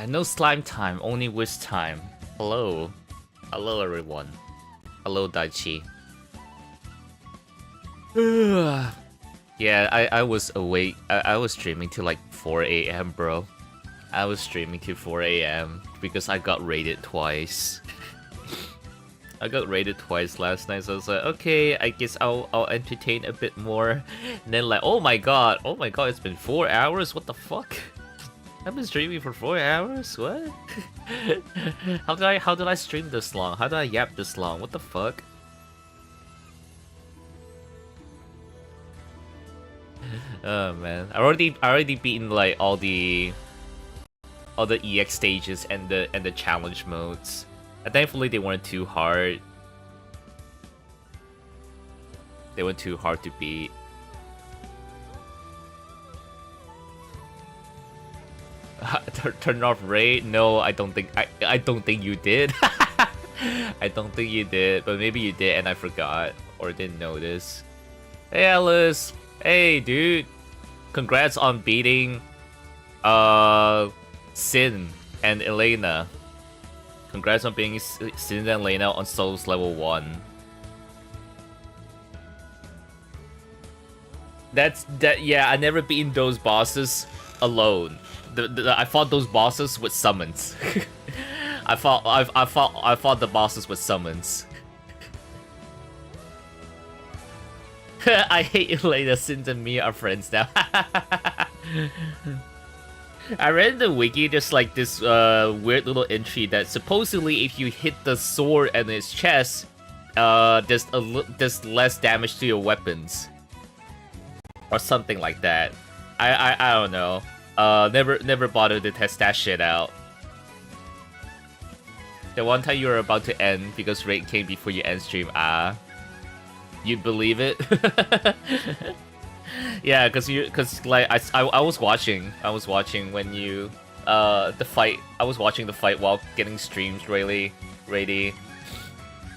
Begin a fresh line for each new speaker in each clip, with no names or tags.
No slime time, only wisp time. Hello. Hello everyone. Hello Daichi. Yeah, I was awake. I was streaming till like 4 a.m. bro. I was streaming till 4 a.m. because I got raided twice. I got raided twice last night, so I was like, okay, I guess I'll entertain a bit more. And then like, oh my god, it's been 4 hours. What the fuck? I've been streaming for 4 hours. What? How did I stream this long? How did I yap this long? What the fuck? Oh man, I already beaten like all the EX stages and the challenge modes. And thankfully they weren't too hard. They weren't too hard to beat. Turn off raid? No, I don't think you did. I don't think you did, but maybe you did and I forgot or didn't notice. Hey Alice. Hey dude. Congrats on beating Sin and Elena. Congrats on being Sin and Elena on Souls level 1. Yeah, I never beaten those bosses alone. I fought those bosses with summons. I fought the bosses with summons. I hate Elena. Sin and me are friends now. I read in the wiki just like this weird little entry that supposedly if you hit the sword and its chest, there's less damage to your weapons, or something like that. I don't know. Never bothered to test that shit out. The one time you were about to end because raid came before you end stream. You'd believe it. Yeah, cause like I was watching when you the fight. I was watching the fight while getting streams really ready,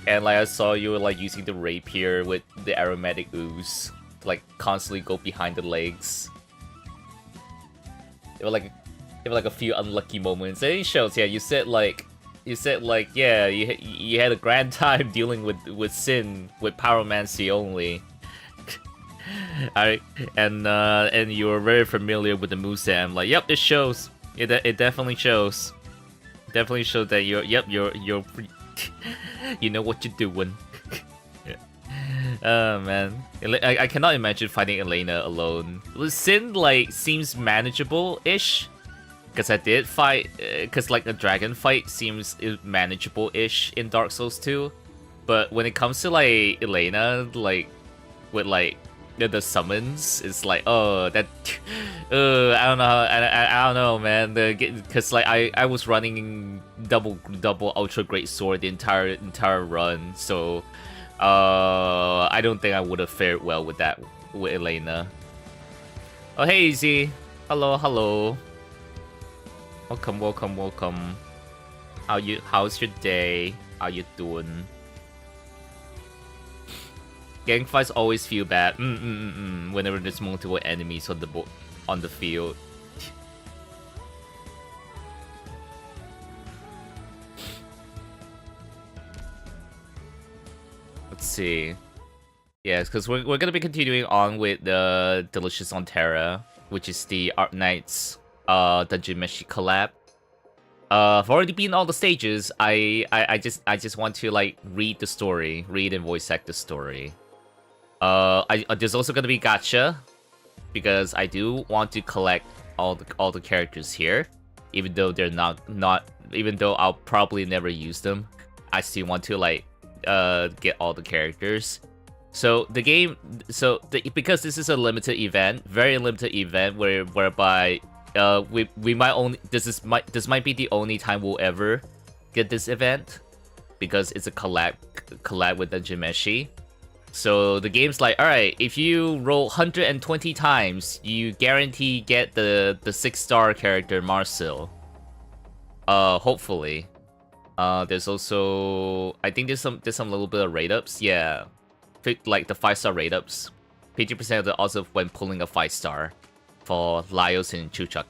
and like I saw you were like using the rapier with the aromatic ooze to like constantly go behind the legs. There were like a few unlucky moments. And it shows. Yeah, you said like yeah, you had a grand time dealing with Sin with pyromancy only. And you were very familiar with the moveset. I'm like, yep, it shows. It definitely shows. Definitely shows that you're you know what you're doing. Oh man, I cannot imagine fighting Elena alone. Sin like seems manageable-ish, because I did fight, because like a dragon fight seems manageable-ish in Dark Souls 2, but when it comes to like Elena, like with like the summons, it's like, oh, that I don't know, I don't know, man, because like I was running double ultra great sword the entire run, so I don't think I would have fared well with that with Elena. Oh hey Easy, hello. Welcome. How's your day? How you doing? Gang fights always feel bad. Whenever there's multiple enemies on the field. Let's see. Yes, because we're gonna be continuing on with the Delicious on Terra, which is the Arknights Dungeon Meshi collab. I've already been all the stages. I just want to like read and voice act the story. There's also gonna be gacha, because I do want to collect all the characters here, even though they're not even though I'll probably never use them. I still want to like get all the characters. So the game, because this is a limited event, very limited event, whereby we might only this might be the only time we'll ever get this event, because it's a collab with Dungeon Meshi. So the game's like, alright, if you roll 120 times, you guarantee get the 6-star character Marcel. Hopefully. There's also, I think there's some little bit of rate ups. Yeah, like the 5-star rate ups. 50% of the odds of when pulling a 5-star for Laios and Chuchuk.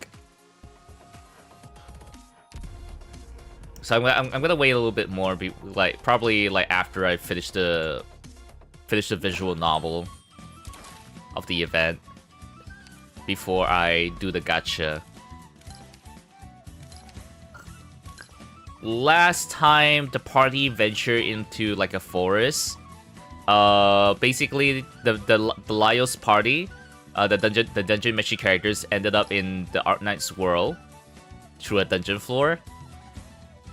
So I'm gonna wait a little bit more, probably like after I finish the visual novel of the event. before I do the gacha. Last time the party ventured into like a forest. Basically the Laios party, the dungeon Meshi characters ended up in the Arknights world through a dungeon floor.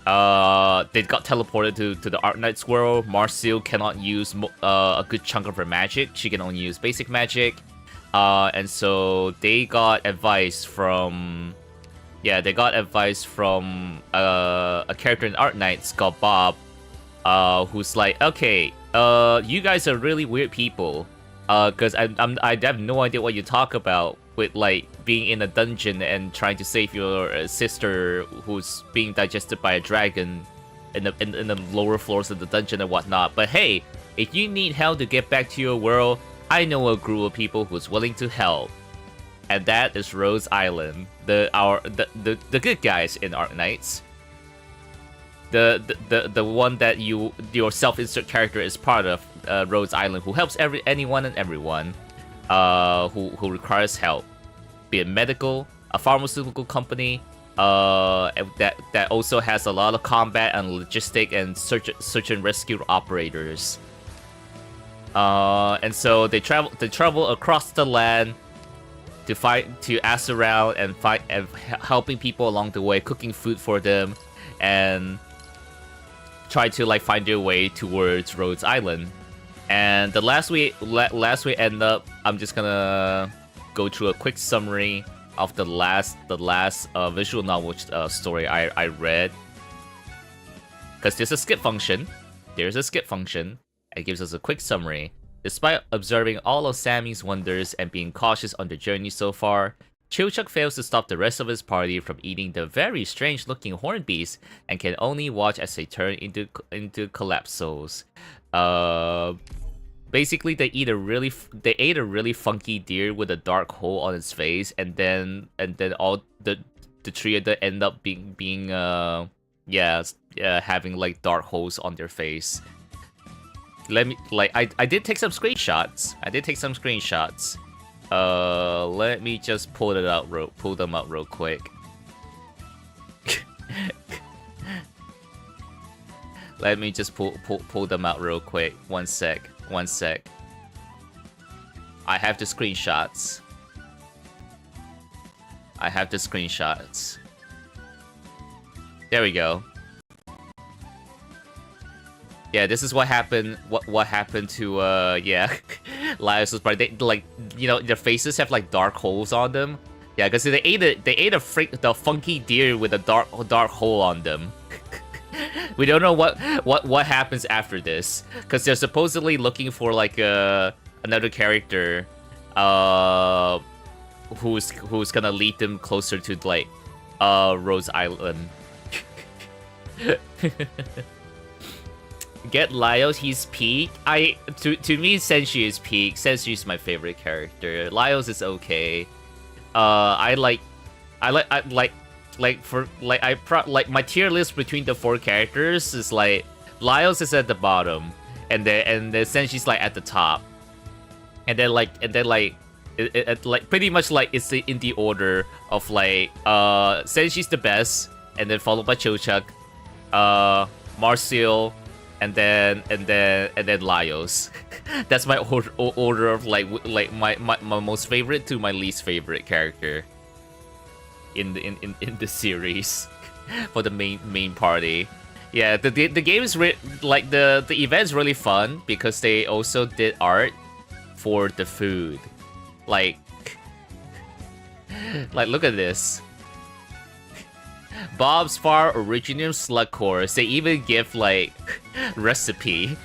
They got teleported to the Arknights world. Marcel cannot use a good chunk of her magic. She can only use basic magic. And so they got advice from... Yeah, they got advice from a character in Arknights called Bob, who's like, okay, you guys are really weird people, because I have no idea what you talk about with like being in a dungeon and trying to save your sister who's being digested by a dragon in the lower floors of the dungeon and whatnot. But hey, if you need help to get back to your world, I know a group of people who's willing to help. And that is Rose Island, the good guys in Arknights. The one that your self-insert character is part of, Rose Island, who helps anyone and everyone who requires help, be it medical, a pharmaceutical company, that also has a lot of combat and logistic and search and rescue operators. And so they travel across the land to ask around and helping people along the way, cooking food for them, and try to like find their way towards Rhodes Island. And the last we end up, I'm just gonna go through a quick summary of the last visual novel story I read, because there's a skip function. There's a skip function. It gives us a quick summary. Despite observing all of Sammy's wonders and being cautious on the journey so far, Chilchuck fails to stop the rest of his party from eating the very strange-looking horned beast and can only watch as they turn into collapsed souls. Basically, they ate a really funky deer with a dark hole on its face, and then all the three of them end up being having like dark holes on their face. I did take some screenshots. Let me just pull them up real quick. Let me just pull them out real quick. One sec. I have the screenshots. There we go. Yeah, this is what happened. What happened to Laios' party? They, like, you know, their faces have like dark holes on them. Yeah, because they ate the funky deer with a dark hole on them. We don't know what happens after this, because they're supposedly looking for like another character, who's gonna lead them closer to like Rose Island. Get Laios, he's peak. To me, Senshi is peak. Senshi is my favorite character. Laios is okay. My tier list between the four characters is like Laios is at the bottom, and then Senshi's like at the top, and then pretty much like it's in the order of like Senshi's the best, and then followed by Chilchuck, Marcel, and then Laios. That's my order of like my most favorite to my least favorite character in the series for the main party. Yeah, the game is like the event's really fun because they also did art for the food. Like look at this. Bob's Far Original Slug Course. They even give like recipe.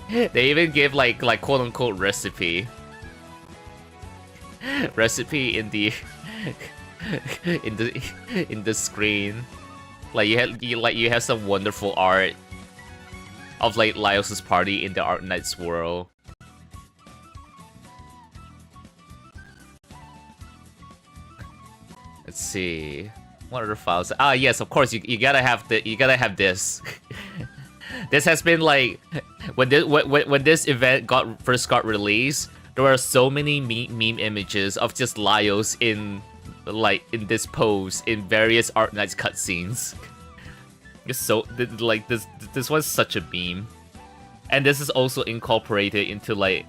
They even give like quote unquote recipe. Recipe in the in the screen. Like you have some wonderful art of like Laios' party in the Arknights world. Let's see. What other files? Ah, yes, of course. You gotta have this. This has been like when this event first got released. There are so many meme images of just Laios in this pose in various Arknights cutscenes. It's so like this was such a meme, and this is also incorporated into like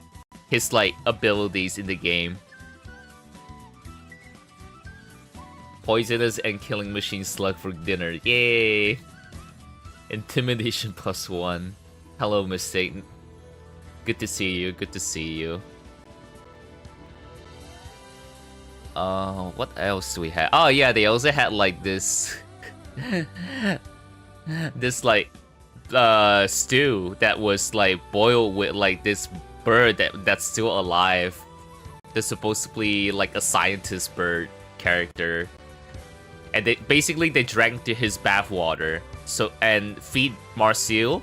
his like abilities in the game. Poisonous and killing machine slug for dinner. Yay! Intimidation +1. Hello, Miss Satan. Good to see you. Good to see you. What else do we have? Oh yeah, they also had like this, this like, stew that was like boiled with like this bird that's still alive. They're supposed to be like a scientist bird character, and they drank to his bathwater. So and feed Marcel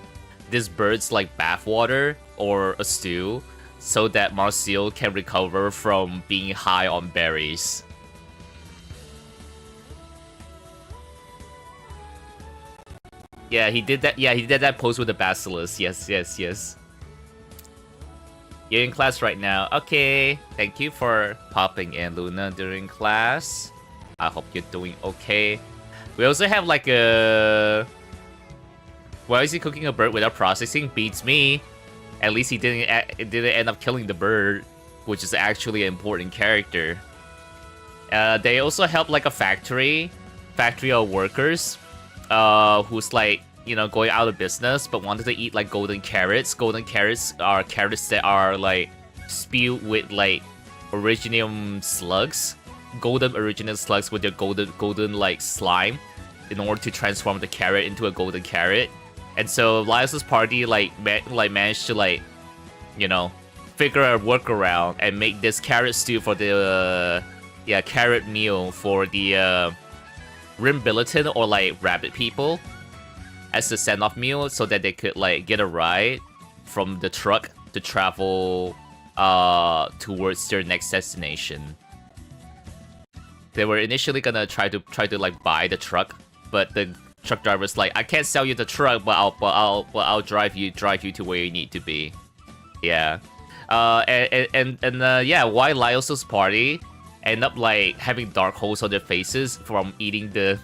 this bird's like bathwater or a stew, so that Marcel can recover from being high on berries. Yeah, he did that. Yeah, he did that pose with the basilisk. Yes, yes, yes. You're in class right now. Okay. Thank you for popping in, Luna, during class. I hope you're doing okay. We also have like a... Why is he cooking a bird without processing? Beats me. At least he didn't end up killing the bird, which is actually an important character. They also help like a factory of workers, who's like, you know, going out of business but wanted to eat like golden carrots. Golden carrots are carrots that are like spewed with like originium slugs, golden originium slugs with their golden like slime, in order to transform the carrot into a golden carrot. And so Laios' party like managed to like, you know, figure a workaround and make this carrot stew for the carrot meal for the Rimbiliton or like rabbit people as a send-off meal, so that they could like get a ride from the truck to travel towards their next destination. They were initially gonna try to like buy the truck, but the truck driver's like, I can't sell you the truck, but I'll drive you to where you need to be. Yeah. Yeah, why Laios' party end up like having dark holes on their faces from eating the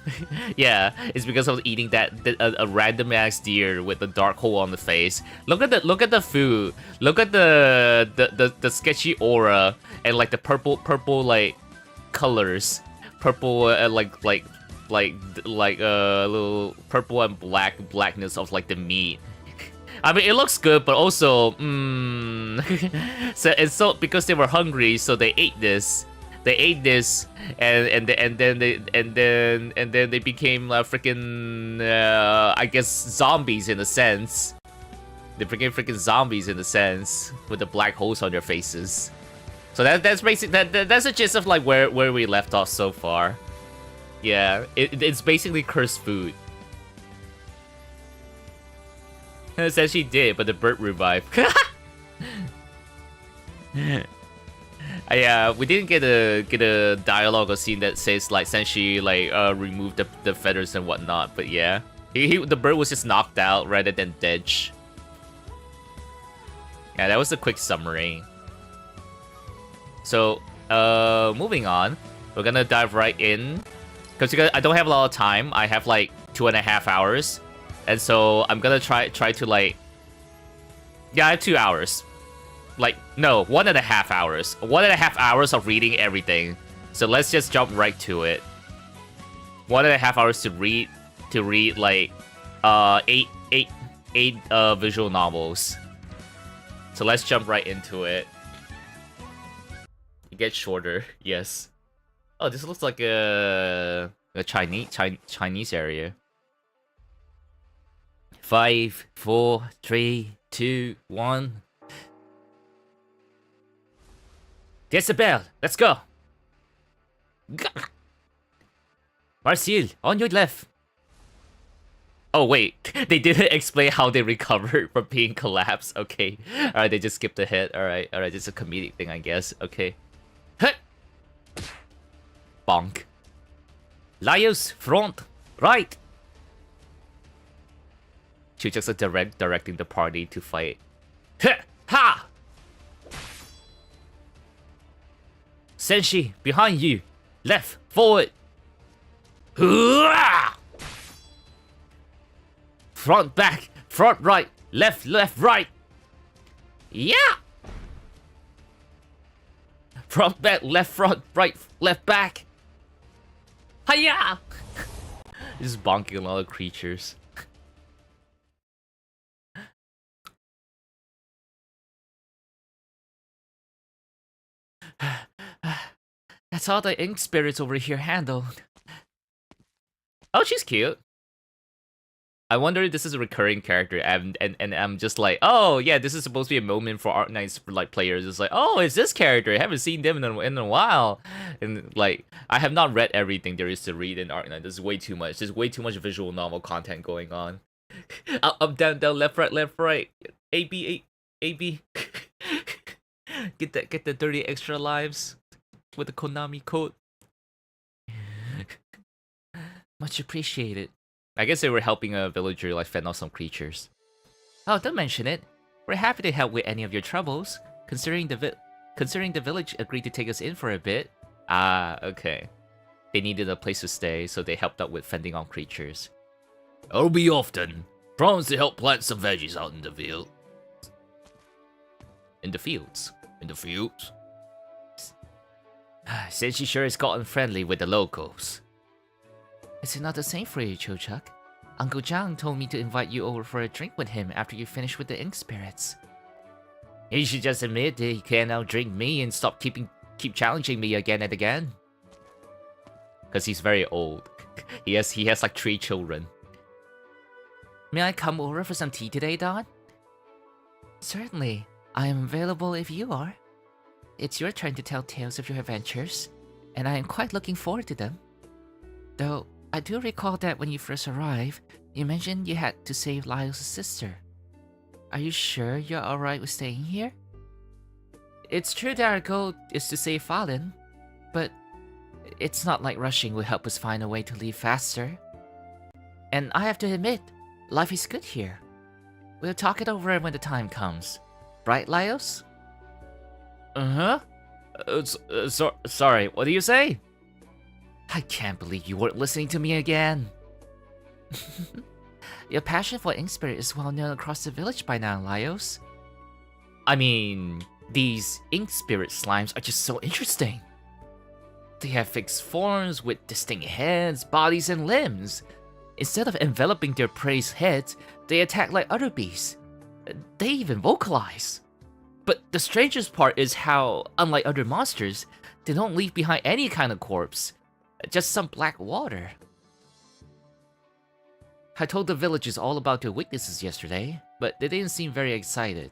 yeah, it's because of eating that a random ass deer with a dark hole on the face. Look at the food. Look at the sketchy aura and like the purple like colors. Purple little purple and blackness of like the meat. I mean, it looks good, but also so because they were hungry, so they ate this. They ate this, and then they became freaking I guess zombies in a sense. They became freaking zombies in a sense with the black holes on their faces. So that's basically that's a gist of like where we left off so far. Yeah, it's basically cursed food. It says she did, but the bird revived. Yeah, we didn't get a dialogue or scene that says like Senshi like removed the feathers and whatnot, but yeah, the bird was just knocked out rather than dead. Yeah, that was a quick summary. So moving on, we're gonna dive right in because I don't have a lot of time. I have like 2.5 hours, and so I'm gonna try to like, yeah, I have 2 hours. Like, no, 1.5 hours. 1.5 hours of reading everything. So let's just jump right to it. 1.5 hours to read like eight visual novels. So let's jump right into it. It gets shorter, yes. Oh, this looks like a Chinese area. 5, 4, 3, 2, 1. Decibel, let's go. Marcel, on your left. Oh wait, they didn't explain how they recovered from being collapsed. Okay, all right, they just skipped ahead. All right, it's a comedic thing, I guess. Okay. Huh. Bonk. Laios, front, right. Chuchuk's directing the party to fight. Ha! Senshi, behind you. Left, forward. Hooah! Front, back, front, right, left, right. Yeah! Front, back, left, front, right, left, back. Hiya! Just bonking a lot of creatures. That's all the ink spirits over here handled. Oh, she's cute. I wonder if this is a recurring character, and I'm just like, oh yeah, this is supposed to be a moment for Arknights for like players. It's like, oh, it's this character. I haven't seen them in a while, and like I have not read everything there is to read in Arknights. There's way too much. There's way too much visual novel content going on. Up, down, left, right. A B. Get the 30 extra lives with the Konami code. Much appreciated. I guess they were helping a villager like fend off some creatures. Oh, don't mention it. We're happy to help with any of your troubles. Considering the village agreed to take us in for a bit. Ah, okay. They needed a place to stay, so they helped out with fending off creatures. I'll be off then. Promise to help plant some veggies out in the field. In the fields. Since she sure has gotten friendly with the locals. Is it not the same for you, Cho-Chuck? Uncle Zhang told me to invite you over for a drink with him after you finish with the ink spirits. He should just admit that he can't outdrink me and stop keep challenging me again and again. Cause he's very old. he has like 3 children. May I come over for some tea today, Don? Certainly. I am available if you are. It's your turn to tell tales of your adventures, and I am quite looking forward to them. Though, I do recall that when you first arrived, you mentioned you had to save Lyle's sister. Are you sure you're alright with staying here? It's true that our goal is to save Fallen, but it's not like rushing will help us find a way to leave faster. And I have to admit, life is good here. We'll talk it over when the time comes. Right, Lyles? Uh-huh. Sorry, what do you say? I can't believe you weren't listening to me again. Your passion for ink spirit is well known across the village by now, Lyles. I mean, these ink spirit slimes are just so interesting. They have fixed forms with distinct heads, bodies, and limbs. Instead of enveloping their prey's heads, they attack like other beasts. They even vocalize. But the strangest part is how, unlike other monsters, they don't leave behind any kind of corpse. Just some black water. I told the villagers all about their weaknesses yesterday, but they didn't seem very excited.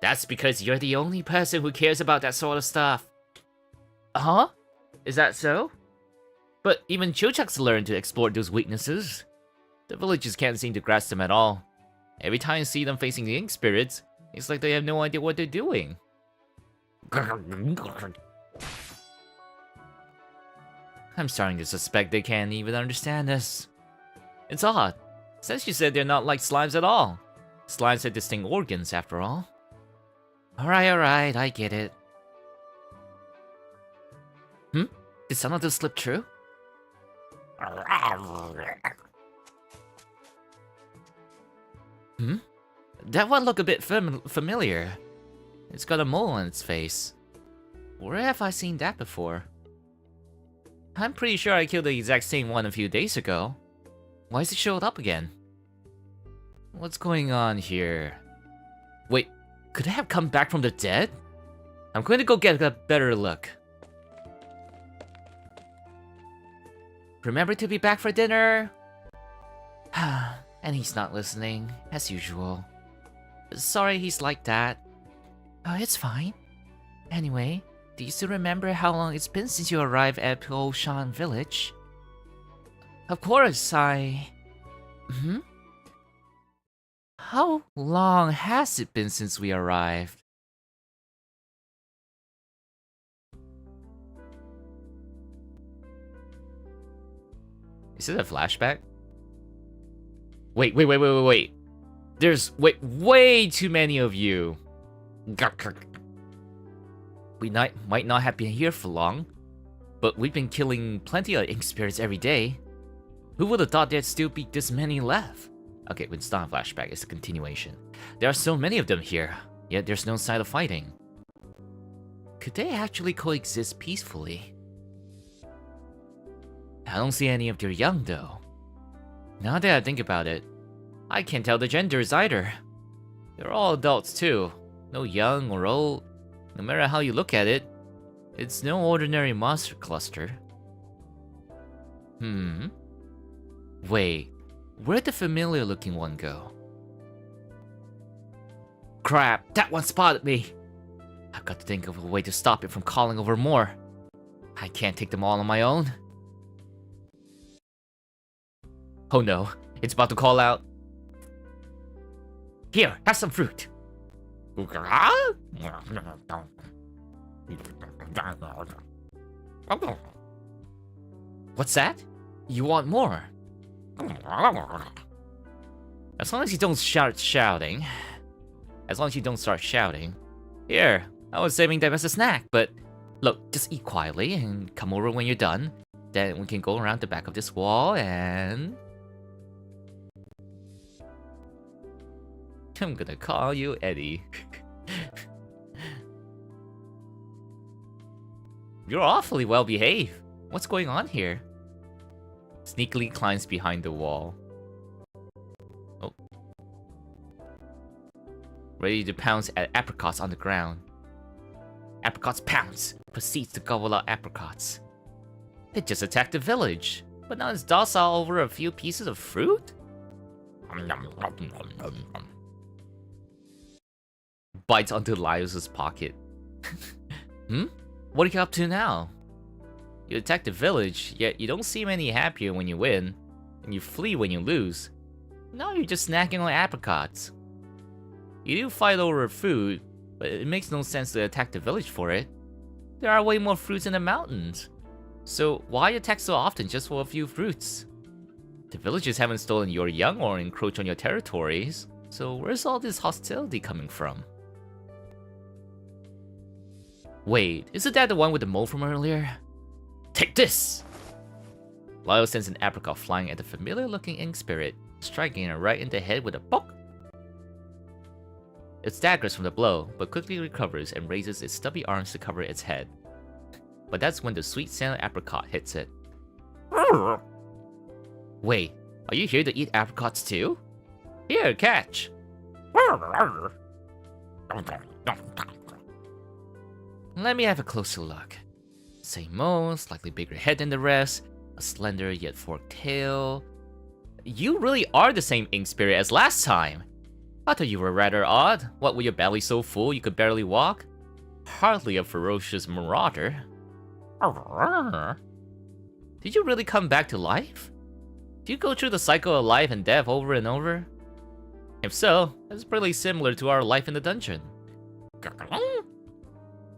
That's because you're the only person who cares about that sort of stuff. Huh? Is that so? But even Cho-Chuck's learned to explore those weaknesses. The villagers can't seem to grasp them at all. Every time I see them facing the ink spirits, it's like they have no idea what they're doing. I'm starting to suspect they can't even understand us. It's odd, since you said they're not like slimes at all. Slimes have distinct organs, after all. Alright, I get it. Did some of this slip through? That one looked a bit familiar. It's got a mole on its face. Where have I seen that before? I'm pretty sure I killed the exact same one a few days ago. Why is it showed up again? What's going on here? Wait, could it have come back from the dead? I'm going to go get a better look. Remember to be back for dinner? And he's not listening, as usual. Sorry he's like that. Oh, it's fine. Anyway, do you still remember how long it's been since you arrived at Shan Village? Of course, How long has it been since we arrived? Is it a flashback? Wait. There's way too many of you. We might not have been here for long, but we've been killing plenty of ink spirits every day. Who would have thought there'd still be this many left? Okay, it's not a flashback, it's a continuation. There are so many of them here, yet there's no sign of fighting. Could they actually coexist peacefully? I don't see any of their young, though. Now that I think about it, I can't tell the genders either. They're all adults, too. No young or old. No matter how you look at it, it's no ordinary monster cluster. Wait, where'd the familiar-looking one go? Crap, that one spotted me! I've got to think of a way to stop it from calling over more. I can't take them all on my own. Oh no, it's about to call out. Here, have some fruit. What's that? You want more? As long as you don't start shouting. Here, I was saving them as a snack, but look, just eat quietly and come over when you're done. Then we can go around the back of this wall and... I'm gonna call you Eddie. You're awfully well behaved. What's going on here? Sneakily climbs behind the wall. Oh. Ready to pounce at apricots on the ground. Apricots pounce. Proceeds to gobble out apricots. They just attacked the village, but not as docile over a few pieces of fruit? Bites onto Laios' pocket. What are you up to now? You attack the village, yet you don't seem any happier when you win, and you flee when you lose. Now you're just snacking on apricots. You do fight over food, but it makes no sense to attack the village for it. There are way more fruits in the mountains. So why attack so often just for a few fruits? The villagers haven't stolen your young or encroached on your territories, so where's all this hostility coming from? Wait, isn't that the one with the mole from earlier? Take this! Lyle sends an apricot flying at the familiar-looking ink spirit, striking it right in the head with a poke. It staggers from the blow, but quickly recovers and raises its stubby arms to cover its head. But that's when the sweet-sounding apricot hits it. Wait, are you here to eat apricots too? Here, catch! Let me have a closer look. Same mold, slightly bigger head than the rest, a slender yet forked tail. You really are the same ink spirit as last time. I thought you were rather odd. What, with your belly so full you could barely walk? Hardly a ferocious marauder. Did you really come back to life? Do you go through the cycle of life and death over and over? If so, that's pretty similar to our life in the dungeon.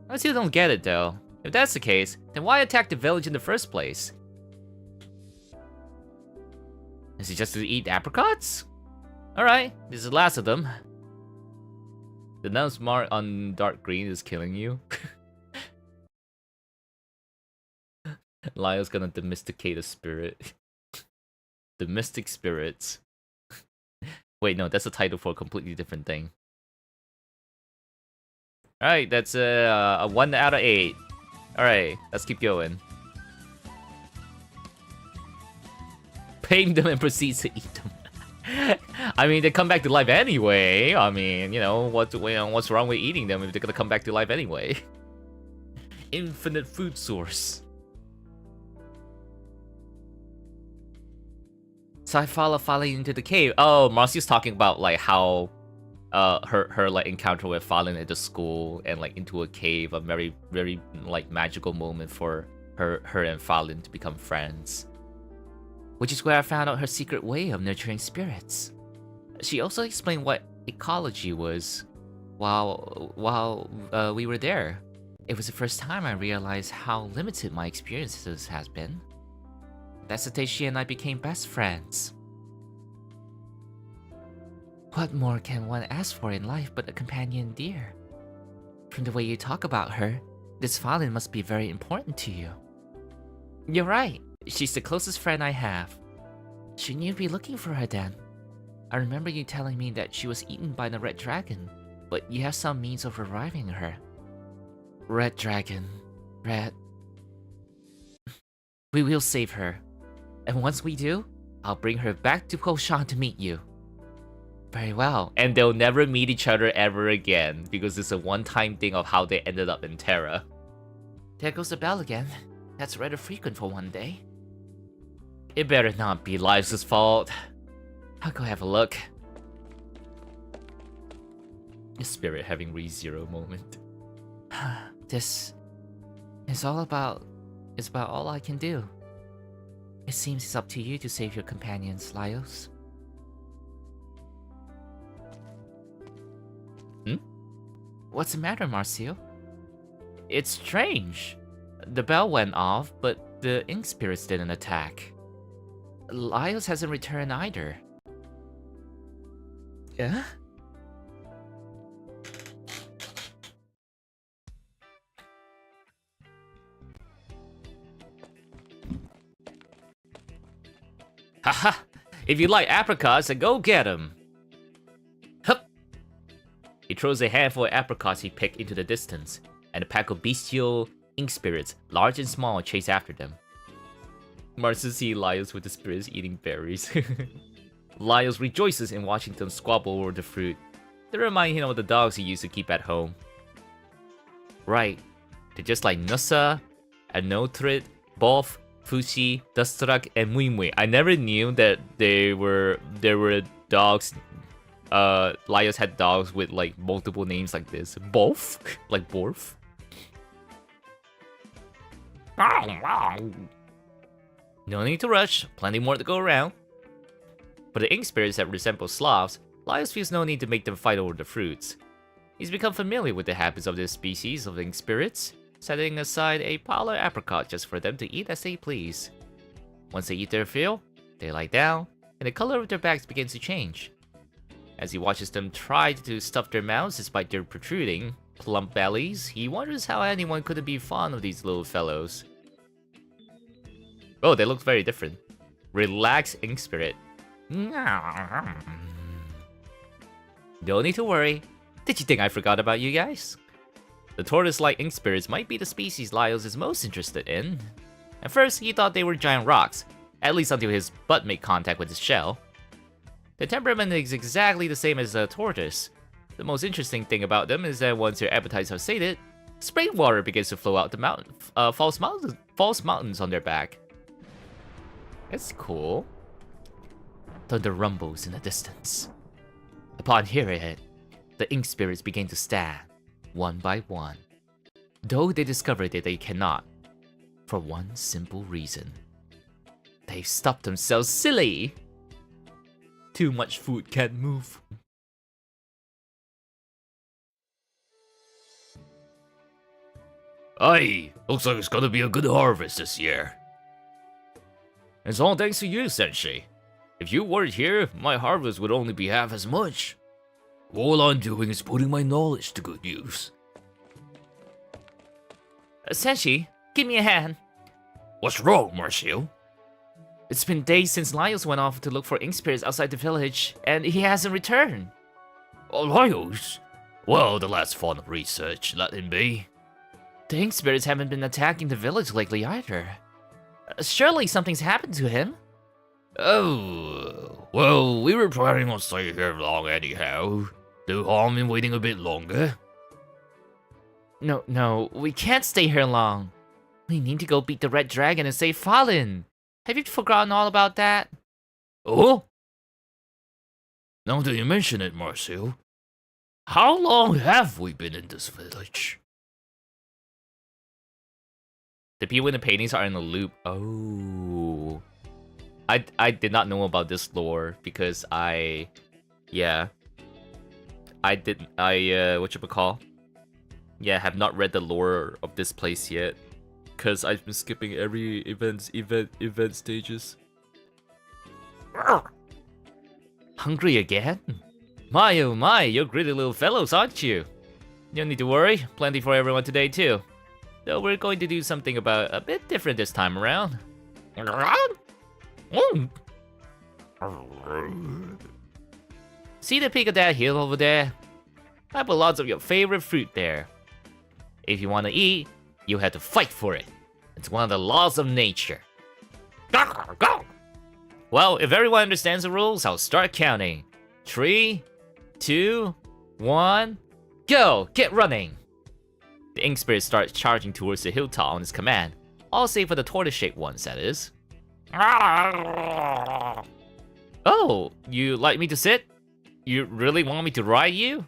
I still don't get it though. If that's the case, then why attack the village in the first place? Is it just to eat apricots? Alright, this is the last of them. The nose mark on dark green is killing you. Lyle's gonna domesticate a spirit. The mystic spirits. Wait, no, that's a title for a completely different thing. Alright, that's a 1 out of 8. Alright, let's keep going. Paying them and proceeds to eat them. I mean, they come back to life anyway. I mean, you know, what's wrong with eating them if they're gonna come back to life anyway? Infinite food source. So I falling into the cave. Oh, Marcy's talking about like how her like encounter with falling into school and like into a cave, a very like magical moment for her and Fallen to become friends. Which is where I found out her secret way of nurturing spirits. She also explained what ecology was while we were there. It was the first time I realized how limited my experiences has been. That's the day she and I became best friends. What more can one ask for in life but a companion dear? From the way you talk about her, This Falin must be very important to you. You're right. She's the closest friend I have. Shouldn't you be looking for her then? I remember you telling me that she was eaten by the red dragon, but you have some means of reviving her. Red dragon. Red. We will save her. And once we do, I'll bring her back to Koshan to meet you. Very well. And they'll never meet each other ever again, because it's a one-time thing of how they ended up in Terra. There goes the bell again. That's rather frequent for one day. It better not be Lives' fault. I'll go have a look. The spirit having re-zero moment. This is all about... It's about all I can do. It seems it's up to you to save your companions, Laios. What's the matter, Marcio? It's strange. The bell went off, but the ink spirits didn't attack. Laios hasn't returned either. Yeah? Haha! If you like apricots, then go get them! Hup! He throws a handful of apricots he picked into the distance, and a pack of bestial ink spirits, large and small, chase after them. Marcia sees Laios with the spirits eating berries. Laios rejoices in watching them squabble over the fruit. They remind him of the dogs he used to keep at home. Right, they're just like Nusa, Anotrit, Bof, Fushi, Dustrak, and Muimui. I never knew that there were dogs. Laios had dogs with like multiple names like this. Bof, like Borf. No need to rush, plenty more to go around. For the ink spirits that resemble Slavs, Laios feels no need to make them fight over the fruits. He's become familiar with the habits of this species of ink spirits, setting aside a pile of apricot just for them to eat as they please. Once they eat their fill, they lie down, and the color of their backs begins to change. As he watches them try to stuff their mouths despite their protruding, plump bellies, he wonders how anyone could be fond of these little fellows. Oh, they look very different. Relax, ink spirit. No need to worry. Did you think I forgot about you guys? The tortoise-like ink spirits might be the species Laios is most interested in. At first, he thought they were giant rocks, at least until his butt made contact with his shell. Their temperament is exactly the same as a tortoise. The most interesting thing about them is that once their appetites are sated, spring water begins to flow out the mountain, false mountains on their back. That's cool. Thunder rumbles in the distance. Upon hearing it, the ink spirits begin to stand, one by one. Though they discover that they cannot, for one simple reason. They've stopped themselves silly! Too much food can't move. Aye, looks like it's gonna be a good harvest this year. It's all thanks to you, Sensei. If you weren't here, my harvest would only be half as much. All I'm doing is putting my knowledge to good use. Sensei, give me a hand. What's wrong, Marcio? It's been days since Laios went off to look for ink spirits outside the village, and he hasn't returned. Oh, Laios? Well, the lad's fond of research, let him be. The ink spirits haven't been attacking the village lately either. Surely something's happened to him. Oh, well, we were planning on staying here long anyhow. No harm in waiting a bit longer. No, we can't stay here long. We need to go beat the red dragon and save Fallen. Have you forgotten all about that? Oh? Now that you mention it, Marcel, how long have we been in this village? The people in the paintings are in a loop. Oh. I did not know about this lore because whatchamacall? Yeah, have not read the lore of this place yet. Cause I've been skipping every event stages. Hungry again? My oh my, you're greedy little fellows, aren't you? You don't need to worry, plenty for everyone today too. Though we're going to do something about a bit different this time around. See the peak of that hill over there? I put lots of your favorite fruit there. If you want to eat, you have to fight for it. It's one of the laws of nature. Well, if everyone understands the rules, I'll start counting. 3, 2, 1, go! Get running! The ink spirit starts charging towards the hilltop on his command. All save for the tortoise-shaped ones, that is. Oh, you like me to sit? You really want me to ride you?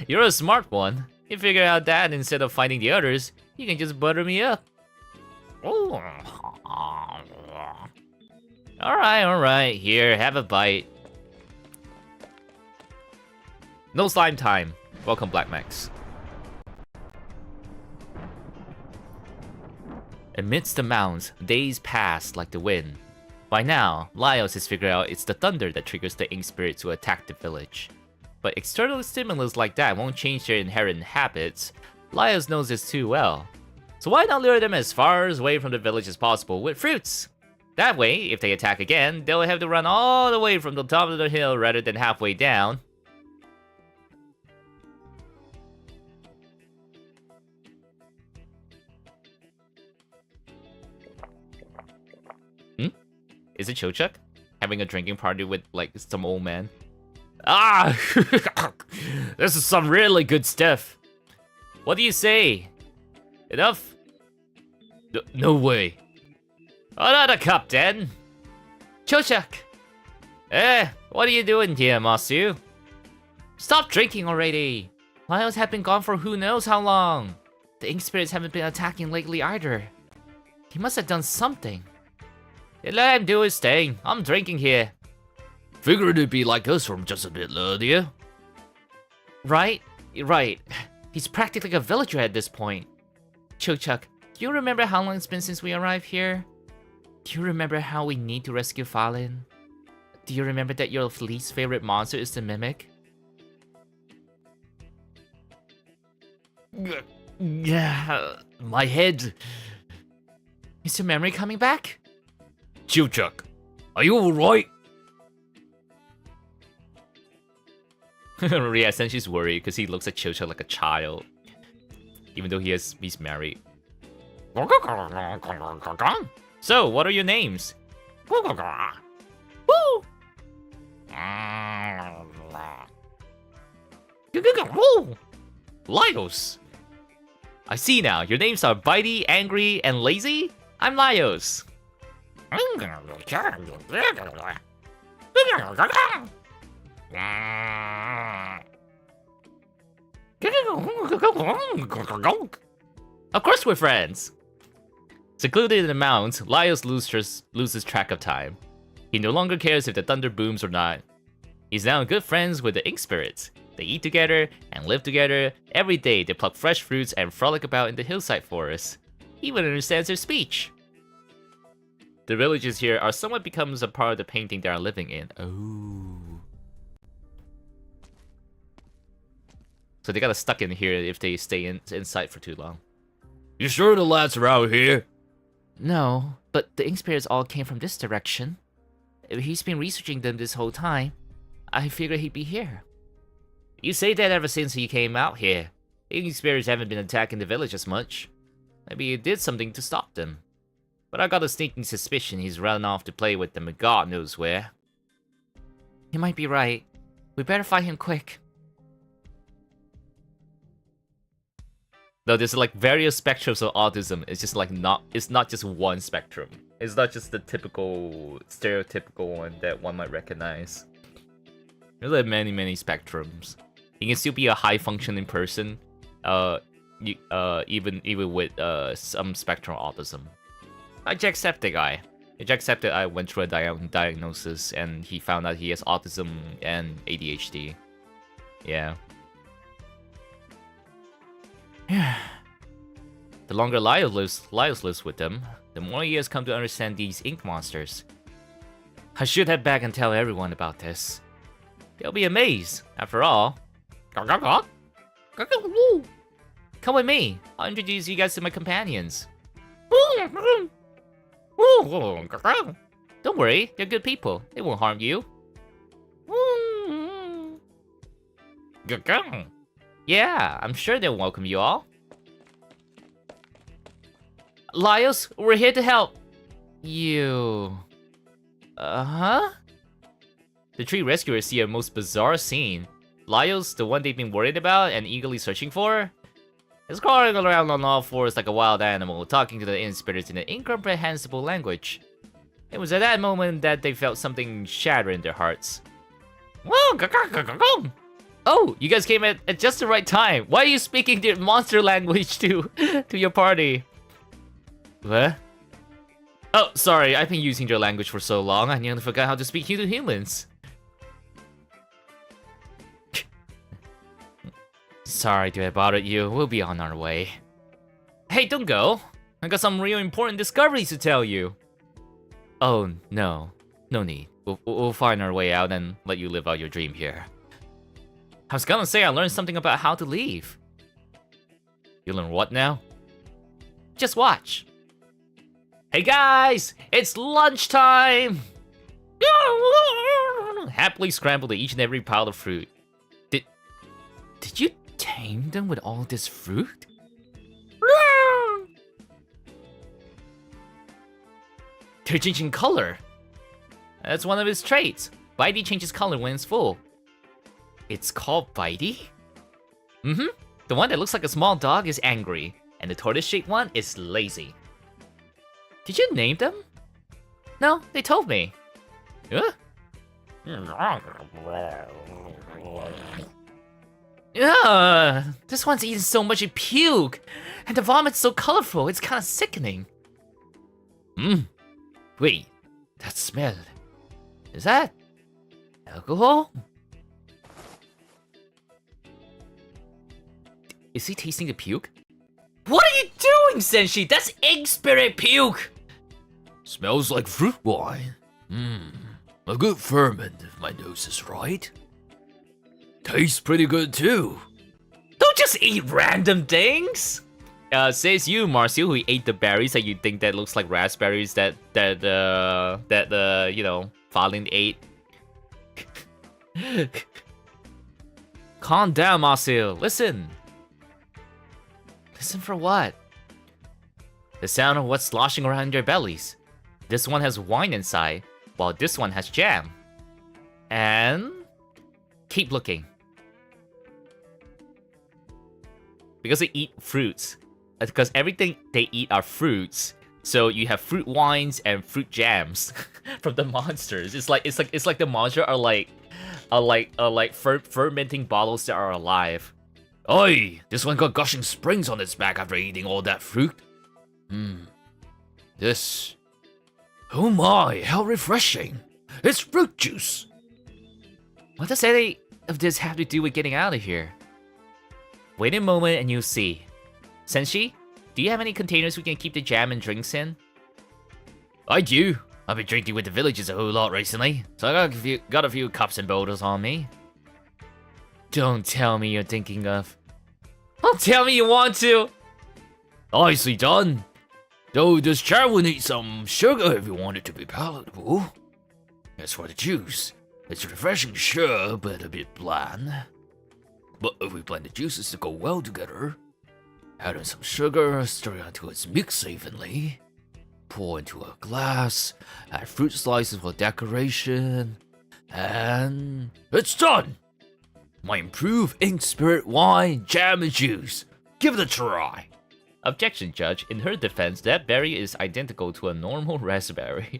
You're a smart one. You figure out that instead of fighting the others, you can just butter me up. Alright, here, have a bite. No slime time. Welcome, Black Max. Amidst the mounds, days pass like the wind. By now, Laios has figured out it's the thunder that triggers the ink spirit to attack the village. But external stimulus like that won't change their inherent habits. Laios knows this too well. So why not lure them as far away from the village as possible with fruits? That way, if they attack again, they'll have to run all the way from the top of the hill rather than halfway down. Is it Chochuk? Having a drinking party with, like, some old man? Ah! This is some really good stuff. What do you say? Enough? No way. Another cup, then. Chochuk! What are you doing here, Masu? Stop drinking already. Laios have been gone for who knows how long. The ink spirits haven't been attacking lately either. He must have done something. Let him do his thing. I'm drinking here. Figured it'd be like us from just a bit earlier. Right? He's practically a villager at this point. Chochuk, do you remember how long it's been since we arrived here? Do you remember how we need to rescue Falin? Do you remember that your least favorite monster is the Mimic? Yeah, my head. Is your memory coming back? Chochuk, are you alright? Yeah, Senshi's worried because he looks at Chochuk like a child. Even though he's married. So, what are your names? Woo! Laios! I see now, your names are Bitey, Angry, and Lazy? I'm Laios. Of course we're friends! Secluded in the mountains, Laios loses track of time. He no longer cares if the thunder booms or not. He's now good friends with the ink spirits. They eat together and live together. Every day they pluck fresh fruits and frolic about in the hillside forest. He even understands their speech. The villages here are somewhat becomes a part of the painting they are living in. Oh. So they got stuck in here if they stay inside for too long. You sure the lads are out here? No, but the ink spirits all came from this direction. He's been researching them this whole time. I figured he'd be here. You say that ever since he came out here. The ink spirits haven't been attacking the village as much. Maybe he did something to stop them. But I got a sneaking suspicion he's run off to play with them God knows where. You might be right. We better find him quick. No, there's like various spectrums of autism. It's just like it's not just one spectrum. It's not just the typical, stereotypical one that one might recognize. There's like many spectrums. You can still be a high-functioning person, even with some spectrum autism. I Jacksepticeye. I went through a diagnosis and he found out he has autism and ADHD. Yeah. The longer Laios lives with them, the more he has come to understand these ink monsters. I should head back and tell everyone about this. They'll be amazed, after all. Come Come with me. I'll introduce you guys to my companions. Don't worry, they're good people. They won't harm you. Yeah, I'm sure they'll welcome you all. Lyles, we're here to help. You... Uh-huh? The three rescuers see a most bizarre scene. Lyles, the one they've been worried about and eagerly searching for, is crawling around on all fours like a wild animal, talking to the inn spirits in an incomprehensible language. It was at that moment that they felt something shatter in their hearts. Oh, you guys came at just the right time. Why are you speaking the monster language to your party? What? Oh, sorry, I've been using their language for so long, I nearly forgot how to speak to humans. Sorry to have bothered you, we'll be on our way. Hey, don't go. I got some real important discoveries to tell you. Oh, no. No need. We'll find our way out and let you live out your dream here. I was gonna say I learned something about how to leave. You learn what now? Just watch. Hey guys! It's lunchtime! Happily scramble to each and every pile of fruit. Did you tame them with all this fruit? They're changing color. That's one of his traits. Bitey changes color when it's full. It's called Bitey? Mm-hmm. The one that looks like a small dog is angry, and the tortoise-shaped one is lazy. Did you name them? No, they told me. Huh? This one's eating so much it puke, and the vomit's so colorful, it's kind of sickening. Wait, that smell. Is that alcohol? Is he tasting the puke? What are you doing, Senshi? That's egg spirit puke!
Smells like fruit wine. A good ferment if my nose is right. Tastes pretty good too.
Don't just eat random things! Says you, Marcio, who ate the berries that you think that looks like raspberries that you know, Fallen ate. Calm down, Marcio. Listen. Listen for what? The sound of what's sloshing around in their bellies. This one has wine inside, while this one has jam. And... keep looking. Because they eat fruits. Because everything they eat are fruits. So you have fruit wines and fruit jams from the monsters. It's like the monsters are like fermenting bottles that are alive.
Oi! This one got gushing springs on its back after eating all that fruit. This... Oh my, how refreshing! It's fruit juice!
What does any of this have to do with getting out of here? Wait a moment and you'll see. Senshi, do you have any containers we can keep the jam and drinks in?
I do. I've been drinking with the villagers a whole lot recently, so I got a few cups and boulders on me.
Don't tell me you're thinking of... Don't tell me you want to!
Nicely done. Though this jam will need some sugar if you want it to be palatable. As for the juice, it's refreshing sure, but a bit bland. But if we blend the juices to go well together, add in some sugar, stir it until it's mixed evenly, pour into a glass, add fruit slices for decoration, and it's done! My improved ink spirit wine, jam, and juice. Give it a try.
Objection, Judge. In her defense, that berry is identical to a normal raspberry.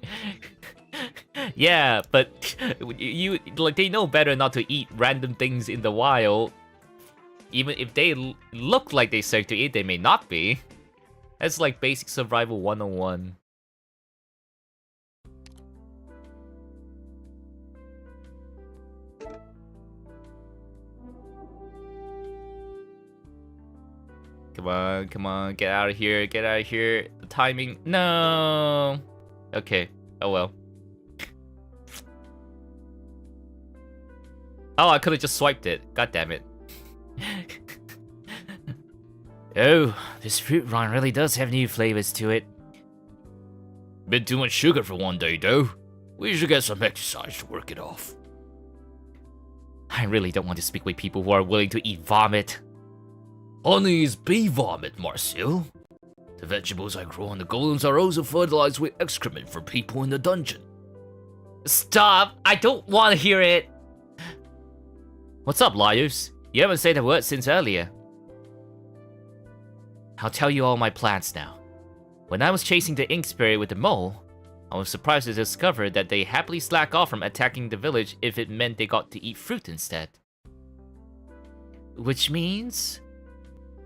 Yeah, but you like they know better not to eat random things in the wild. Even if they look like they're safe to eat, they may not be. That's like basic survival 101. Come on, get out of here, get out of here. The timing, no. Okay, oh well. Oh, I could have just swiped it. God damn it.
Oh, this fruit rind really does have new flavors to it. Bit too much sugar for one day, though. We should get some exercise to work it off.
I really don't want to speak with people who are willing to eat vomit.
Honey is bee vomit, Marcel. The vegetables I grow on the golems are also fertilized with excrement for people in the dungeon.
Stop! I don't want to hear it! What's up, Laius? You haven't said a word since earlier. I'll tell you all my plans now. When I was chasing the ink spirit with the mole, I was surprised to discover that they happily slack off from attacking the village if it meant they got to eat fruit instead. Which means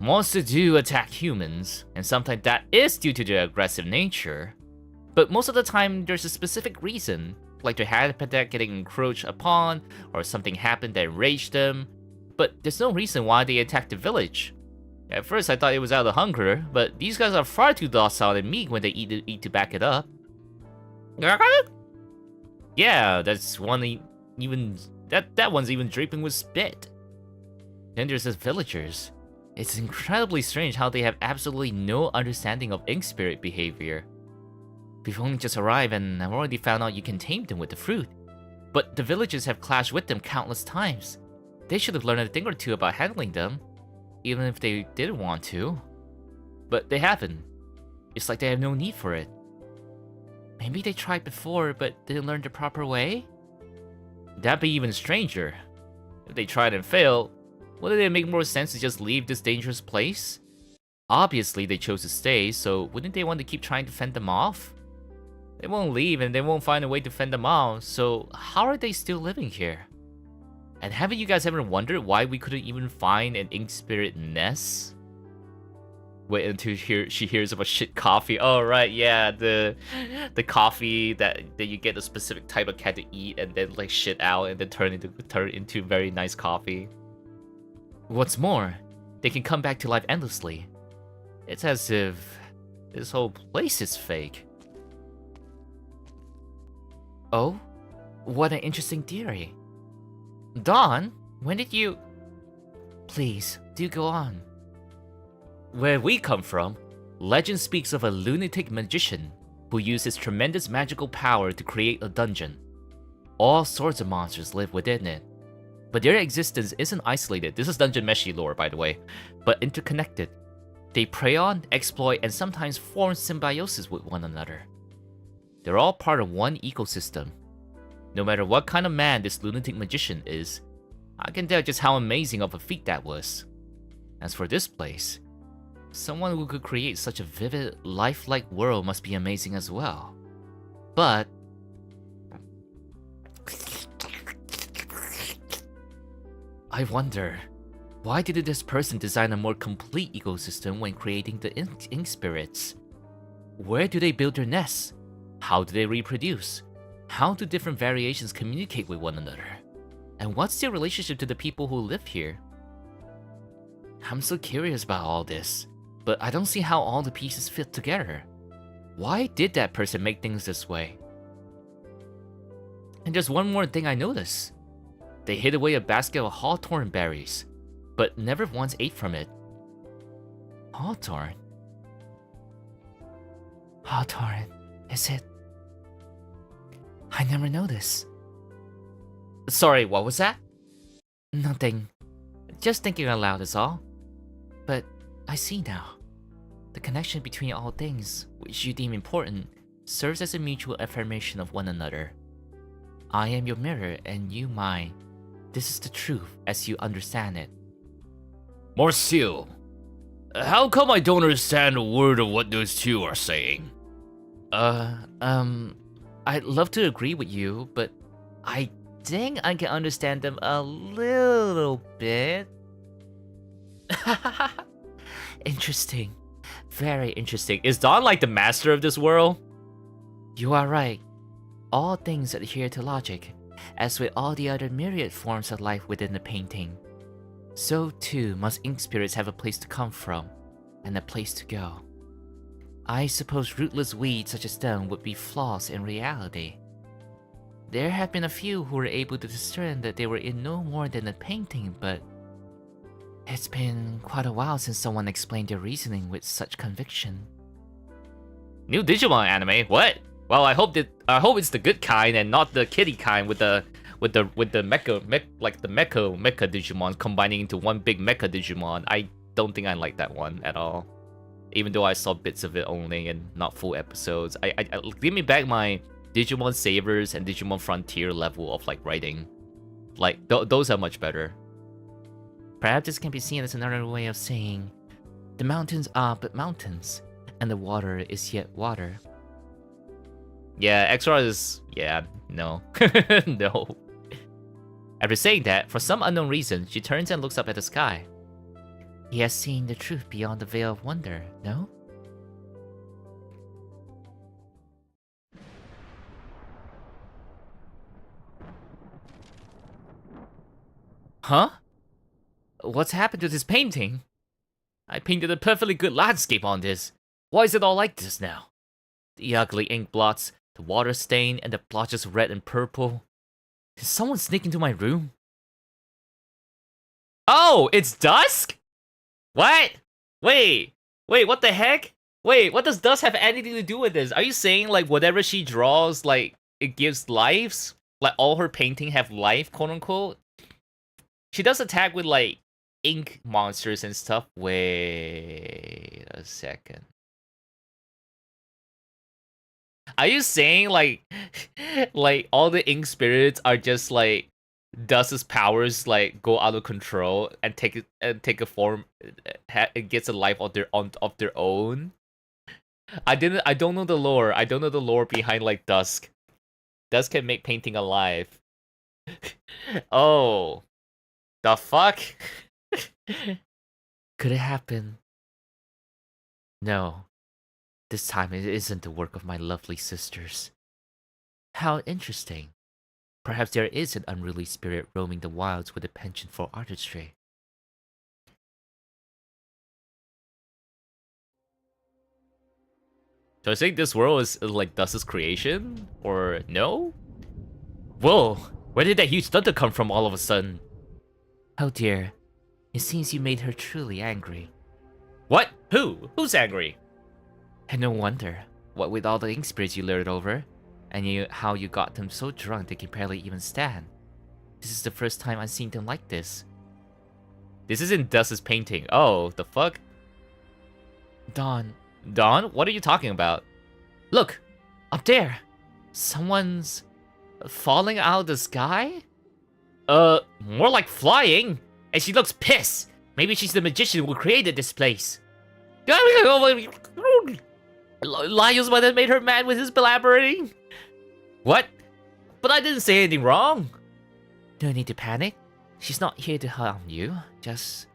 monsters do attack humans, and sometimes that is due to their aggressive nature. But most of the time, there's a specific reason, like their habitat getting encroached upon, or something happened that enraged them. But there's no reason why they attacked the village. At first, I thought it was out of hunger, but these guys are far too docile and meek when they eat to back it up. Yeah, that's one even that one's even dripping with spit. Then there's the villagers. It's incredibly strange how they have absolutely no understanding of ink spirit behavior. We've only just arrived and I've already found out you can tame them with the fruit. But the villagers have clashed with them countless times. They should have learned a thing or two about handling them, even if they didn't want to. But they haven't. It's like they have no need for it. Maybe they tried before, but didn't learn the proper way? That'd be even stranger. If they tried and failed, wouldn't it make more sense to just leave this dangerous place? Obviously, they chose to stay, so wouldn't they want to keep trying to fend them off? They won't leave and they won't find a way to fend them off, so how are they still living here? And haven't you guys ever wondered why we couldn't even find an ink spirit nest? Wait until she hears about shit coffee. Oh right, yeah, the coffee that you get a specific type of cat to eat and then like shit out and then turn into very nice coffee. What's more, they can come back to life endlessly. It's as if this whole place is fake. Oh, what an interesting theory. Dawn, when did you... Please, do go on. Where we come from, legend speaks of a lunatic magician who used his tremendous magical power to create a dungeon. All sorts of monsters live within it. But their existence isn't isolated, this is Dungeon Meshi lore by the way, but interconnected. They prey on, exploit, and sometimes form symbiosis with one another. They're all part of one ecosystem. No matter what kind of man this lunatic magician is, I can tell just how amazing of a feat that was. As for this place, someone who could create such a vivid, lifelike world must be amazing as well. But... I wonder, why did this person design a more complete ecosystem when creating the ink spirits? Where do they build their nests? How do they reproduce? How do different variations communicate with one another? And what's their relationship to the people who live here? I'm so curious about all this, but I don't see how all the pieces fit together. Why did that person make things this way? And there's one more thing I noticed. They hid away a basket of hawthorn berries, but never once ate from it. Hawthorn? Hawthorn, is it? I never noticed. Sorry, what was that? Nothing. Just thinking aloud is all. But I see now. The connection between all things, which you deem important, serves as a mutual affirmation of one another. I am your mirror and you mine. This is the truth as you understand it.
Marcel, how come I don't understand a word of what those two are saying?
I'd love to agree with you, but I think I can understand them a little bit. Interesting. Very interesting. Is Dawn like the master of this world? You are right. All things adhere to logic, as with all the other myriad forms of life within the painting. So too must ink spirits have a place to come from, and a place to go. I suppose rootless weeds such as them would be flaws in reality. There have been a few who were able to discern that they were in no more than a painting, but
It's been quite a while since someone explained their reasoning with such conviction.
New Digimon anime? What? Well, I hope it's the good kind and not the kitty kind with the mecha Digimon combining into one big mecha Digimon. I don't think I like that one at all. Even though I saw bits of it only and not full episodes. I give me back my Digimon Savers and Digimon Frontier level of like writing. Like those are much better.
Perhaps this can be seen as another way of saying, the mountains are but mountains, and the water is yet water.
Yeah, Extra is... yeah, no. No. After saying that, for some unknown reason, she turns and looks up at the sky.
He has seen the truth beyond the veil of wonder, no?
Huh? What's happened to this painting? I painted a perfectly good landscape on this. Why is it all like this now? The ugly ink blots, the water stain, and the blotches of red and purple. Did someone sneak into my room? Oh, it's dusk? What? Wait, what the heck? Wait, what does dusk have anything to do with this? Are you saying like whatever she draws, like it gives lives? Like all her painting have life, quote unquote? She does attack with like ink monsters and stuff. Wait a second. Are you saying like all the ink spirits are just like Dust's powers like go out of control and take a form, it gets a life of their own? I don't know the lore. I don't know the lore behind like Dusk. Dusk can make painting alive. Oh, the fuck?
Could it happen? No. This time it isn't the work of my lovely sisters. How interesting. Perhaps there is an unruly spirit roaming the wilds with a penchant for artistry.
So I think this world is like Dust's creation? Or no? Whoa, where did that huge thunder come from all of a sudden?
Oh dear, it seems you made her truly angry.
What? Who? Who's angry?
And no wonder. What with all the ink spirits you lured over, and how you got them so drunk they can barely even stand. This is the first time I've seen them like this.
This isn't Dust's painting. Oh, the fuck?
Dawn,
what are you talking about?
look! Up there! Someone's falling out of the sky?
More like flying. And she looks pissed. Maybe she's the magician who created this place. Lyle's one that made her mad with his blabbering. What? But I didn't say anything wrong.
No need to panic. She's not here to harm you. Just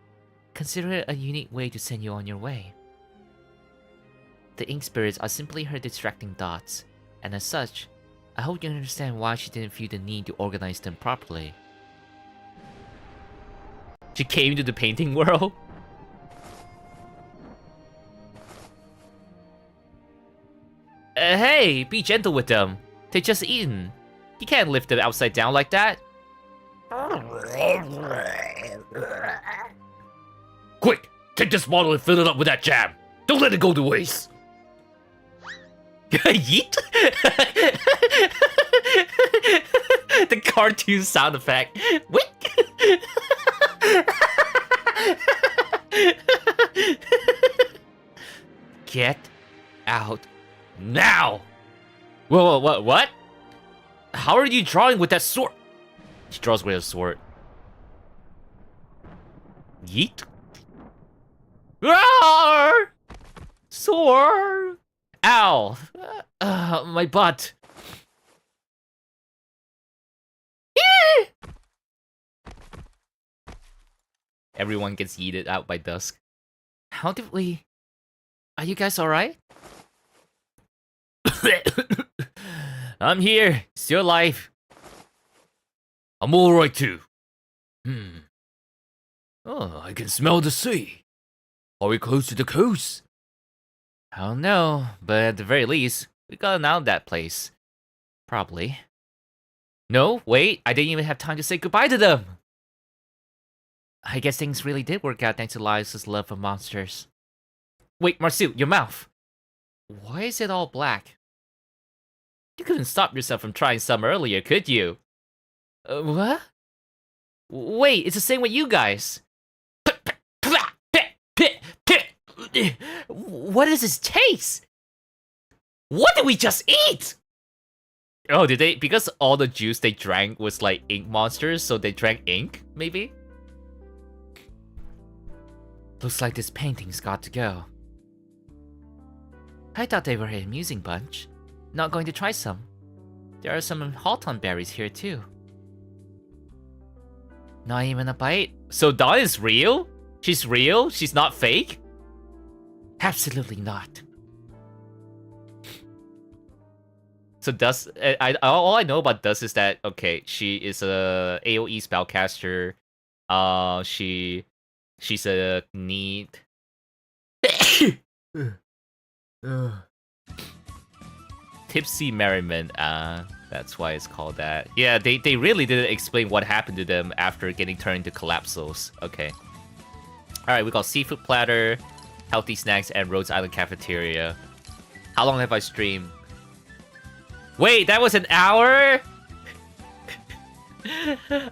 consider it a unique way to send you on your way. The ink spirits are simply her distracting dots, and as such, I hope you understand why she didn't feel the need to organize them properly.
She came to the painting world. Hey, be gentle with them. They just eaten. You can't lift them upside down like that.
Quick, take this bottle and fill it up with that jam. Don't let it go to waste.
Yeet? The cartoon sound effect. Wick! Get out now! Whoa, what? How are you drawing with that sword? She draws with a sword. Yeet? Roar! Sword! Ow! My butt. Everyone gets yeeted out by Dusk.
How did we... Are you guys alright?
I'm here, still alive.
I'm alright too. Oh, I can smell the sea. Are we close to the coast?
I don't know, but at the very least, we got out of that place. Probably. No, wait, I didn't even have time to say goodbye to them.
I guess things really did work out thanks to Laius's love for monsters. Wait, Marcel, your mouth! Why is it all black? You couldn't stop yourself from trying some earlier, could you? What? Wait, it's the same with you guys. What is this taste? What did we just eat? Oh, did they? Because all the juice they drank was like ink monsters, so they drank ink, maybe? Looks like this painting's got to go. I thought they were an amusing bunch. Not going to try some. There are some halton berries here too. Not even a bite? So Dawn is real? She's real? She's not fake? Absolutely not. So Dust, all I know about Dust is that, okay, she is a AoE spellcaster. She's a neat. Tipsy Merriment, that's why it's called that. Yeah, they really didn't explain what happened to them after getting turned into Collapsos. Okay. Alright, we got Seafood Platter, Healthy Snacks, and Rhodes Island Cafeteria. How long have I streamed? Wait, that was an hour?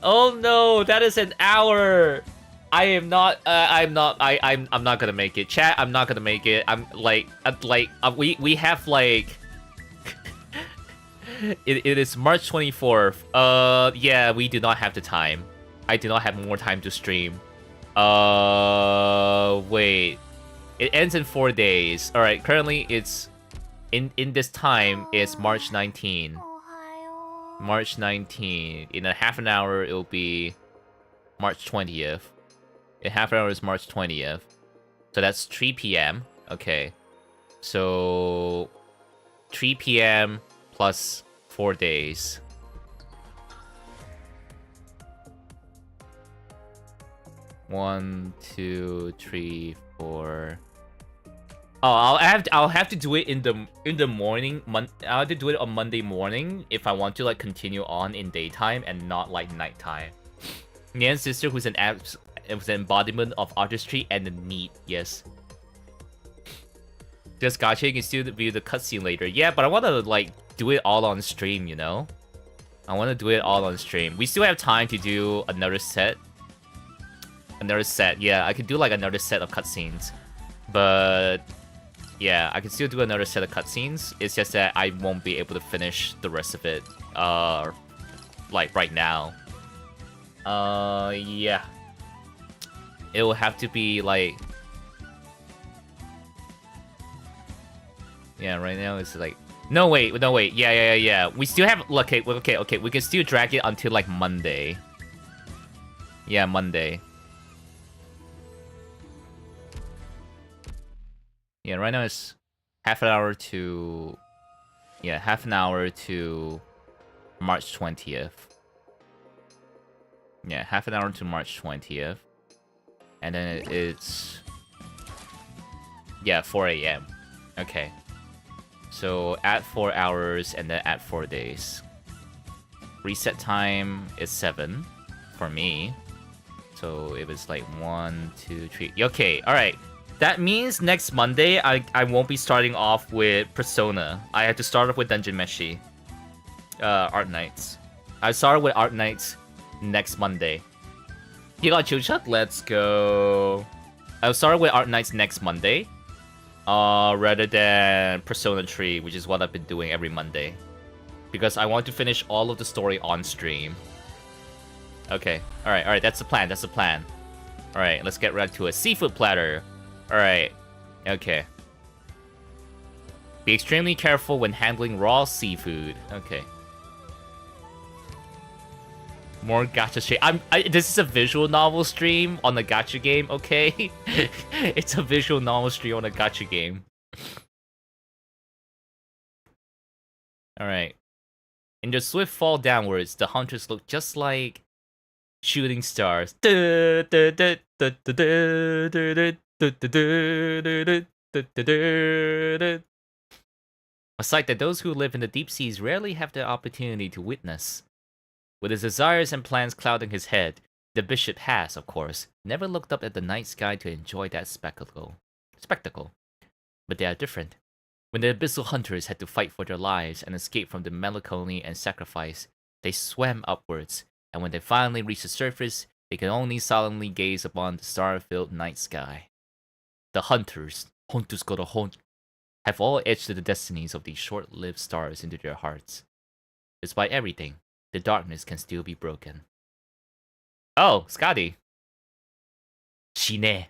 Oh no, that is an hour! I'm not gonna make it. Chat, I'm not gonna make it. We have like... it is March 24th. Yeah, we do not have the time. I do not have more time to stream. Wait. It ends in 4 days. Alright, currently it's... In this time, it's March 19. March 19. In a half an hour, it'll be March 20th. In half an hour is March 20th. So that's 3 p.m. Okay. So... 3 p.m. plus 4 days. One, two, three, four. Oh, I'll have to do it in the morning. I'll have to do it on Monday morning if I want to like continue on in daytime and not like nighttime. Nian's sister, who's an embodiment of artistry and the neat. Yes. Just gotcha. You can still view the cutscene later. Yeah, but I want to like do it all on stream. You know, I want to do it all on stream. We still have time to do another set. Yeah, I could do like another set of cutscenes, but yeah, I can still do another set of cutscenes. It's just that I won't be able to finish the rest of it, like right now. Yeah, it will have to be like, yeah, right now it's like, no wait, yeah. We still have, okay. We can still drag it until like Monday. Yeah, Monday. Yeah, right now it's half an hour to March 20th. Yeah, half an hour to March 20th. And then it's... yeah, 4 a.m. Okay. So add 4 hours and then add 4 days. Reset time is 7 for me. So it was like 1, 2, 3. Okay, alright. That means next Monday, I won't be starting off with Persona. I have to start off with Dungeon Meshi. Arknights. I started with Arknights next Monday. You got Chuchuk? Let's go. I'll start with Arknights next Monday. Rather than Persona 3, which is what I've been doing every Monday. Because I want to finish all of the story on stream. Okay. Alright, that's the plan. Alright, let's get right to a seafood platter. Alright. Okay. Be extremely careful when handling raw seafood. Okay. More gacha stream. This is a visual novel stream on a gacha game, okay? It's a visual novel stream on a gacha game. Alright. In their swift fall downwards, the hunters look just like shooting stars. A sight that those who live in the deep seas rarely have the opportunity to witness. With his desires and plans clouding his head, The bishop has, of course, never looked up at the night sky to enjoy that spectacle. But they are different. When the abyssal hunters had to fight for their lives and escape from the melancholy and sacrifice, they swam upwards, and when they finally reached the surface, they could only solemnly gaze upon the star-filled night sky. The hunters gotta hunt, have all etched the destinies of these short-lived stars into their hearts. Despite everything, the darkness can still be broken. Oh, Scotty. Shine.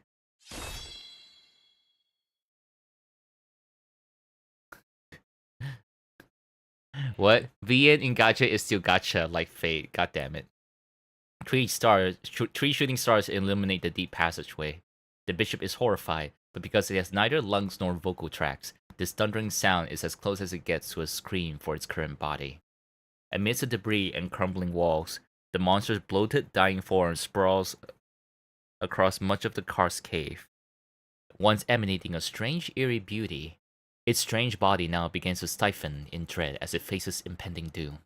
What? Vian in gacha is still gacha, like fate. God damn it. Three shooting stars illuminate the deep passageway. The bishop is horrified, but because it has neither lungs nor vocal tracts, this thundering sound is as close as it gets to a scream for its current body. Amidst the debris and crumbling walls, the monster's bloated, dying form sprawls across much of the karst cave. Once emanating a strange, eerie beauty, its strange body now begins to stiffen in dread as it faces impending doom.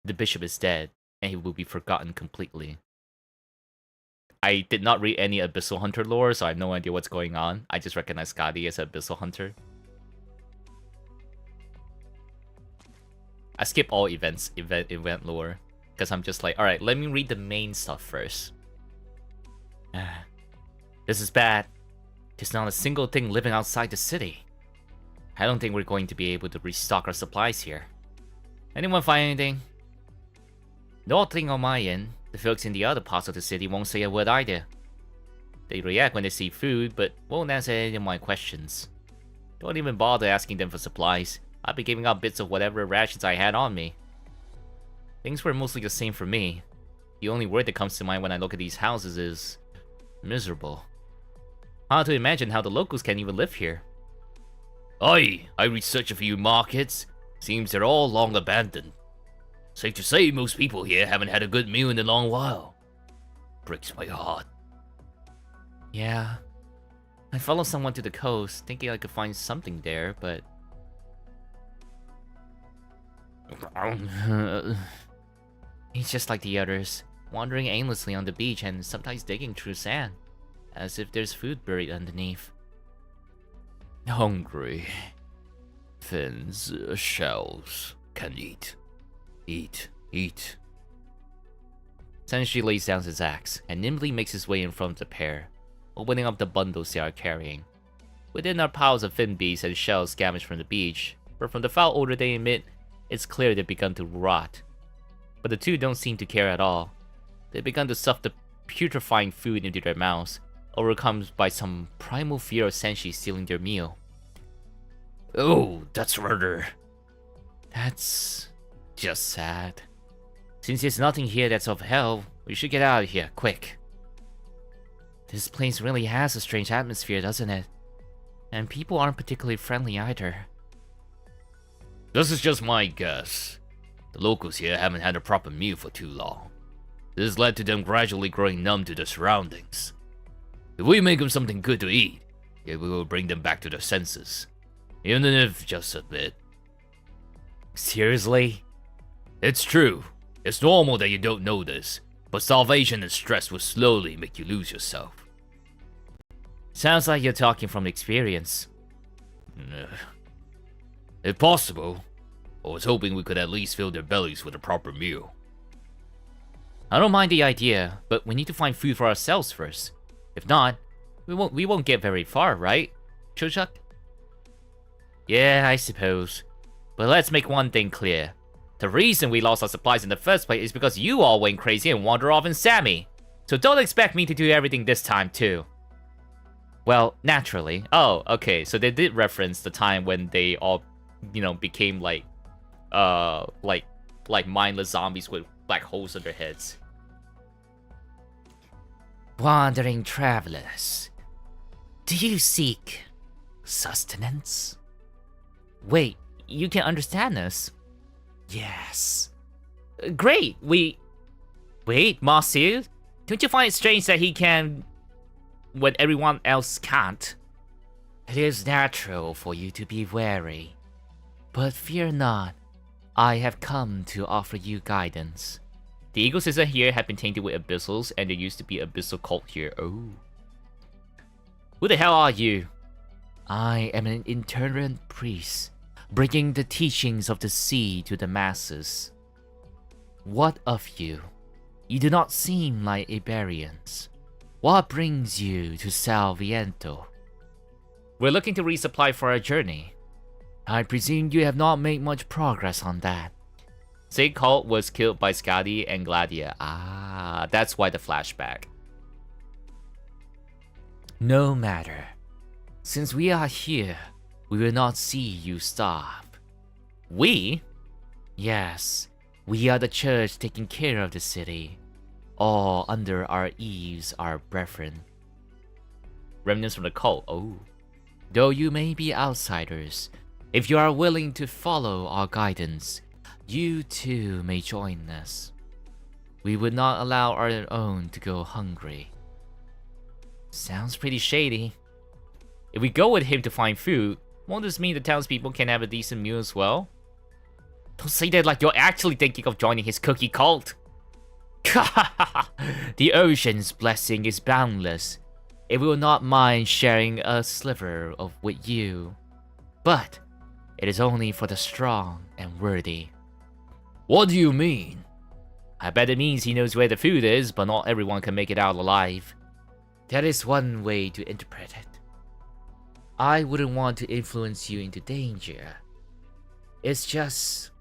The bishop is dead, and he will be forgotten completely. I did not read any Abyssal Hunter lore, so I have no idea what's going on. I just recognize Scotty as an Abyssal Hunter. I skip all event lore, because I'm just like, alright, let me read the main stuff first. This is bad. There's not a single thing living outside the city. I don't think we're going to be able to restock our supplies here. Anyone find anything? Nothing on my end. The folks in the other parts of the city won't say a word either. They react when they see food, but won't answer any of my questions. Don't even bother asking them for supplies. I'll be giving out bits of whatever rations I had on me. Things were mostly the same for me. The only word that comes to mind when I look at these houses is... miserable. Hard to imagine how the locals can even live here.
Aye, I researched a few markets. Seems they're all long abandoned. Safe to say, most people here haven't had a good meal in a long while. Breaks my heart.
Yeah. I followed someone to the coast, thinking I could find something there, but... He's just like the others, wandering aimlessly on the beach and sometimes digging through sand, as if there's food buried underneath.
Hungry. Fins, shells, can eat. Eat.
Senshi lays down his axe and nimbly makes his way in front of the pair, opening up the bundles they are carrying. Within are piles of fin beasts and shells scavenged from the beach, but from the foul odor they emit, it's clear they've begun to rot. But the two don't seem to care at all. They've begun to stuff the putrefying food into their mouths, overcome by some primal fear of Senshi stealing their meal.
Oh, that's murder.
That's... just sad. Since there's nothing here that's of hell, we should get out of here, quick. This place really has a strange atmosphere, doesn't it? And people aren't particularly friendly either.
This is just my guess. The locals here haven't had a proper meal for too long. This has led to them gradually growing numb to their surroundings. If we make them something good to eat, it will bring them back to their senses. Even if just a bit.
Seriously?
It's true. It's normal that you don't know this, but starvation and stress will slowly make you lose yourself.
Sounds like you're talking from experience.
If possible, I was hoping we could at least fill their bellies with a proper meal.
I don't mind the idea, but we need to find food for ourselves first. If not, we won't get very far, right, Chuchuk? Yeah, I suppose. But let's make one thing clear. The reason we lost our supplies in the first place is because you all went crazy and wandered off in Sammy. So don't expect me to do everything this time too. Well, naturally. Oh, okay, so they did reference the time when they all, became like mindless zombies with black holes in their heads. Wandering travelers, do you seek sustenance? Wait, you can understand us? Yes. Great, Wait, Marcel? Don't you find it strange that he can when everyone else can't? It is natural for you to be wary. But fear not, I have come to offer you guidance.
The ecosystem here had been tainted with abyssals, and there used to be abyssal cult here. Oh. Who the hell are you?
I am an itinerant priest, bringing the teachings of the sea to the masses. What of you? You do not seem like Iberians. What brings you to Salviento?
We're looking to resupply for our journey.
I presume you have not made much progress on that.
Said cult was killed by Skadi and Gladia. Ah, that's why the flashback.
No matter. Since we are here, we will not see you starve.
We?
Yes, we are the church taking care of the city. All under our eaves are brethren.
Remnants from the cult. Oh.
Though you may be outsiders, if you are willing to follow our guidance, you too may join us. We would not allow our own to go hungry.
Sounds pretty shady. If we go with him to find food, won't this mean the townspeople can have a decent meal as well? Don't say that like you're actually thinking of joining his cookie cult.
The ocean's blessing is boundless. It will not mind sharing a sliver of with you. But it is only for the strong and worthy.
What do you mean?
I bet it means he knows where the food is, but not everyone can make it out alive.
That is one way to interpret it. I wouldn't want to influence you into danger. It's just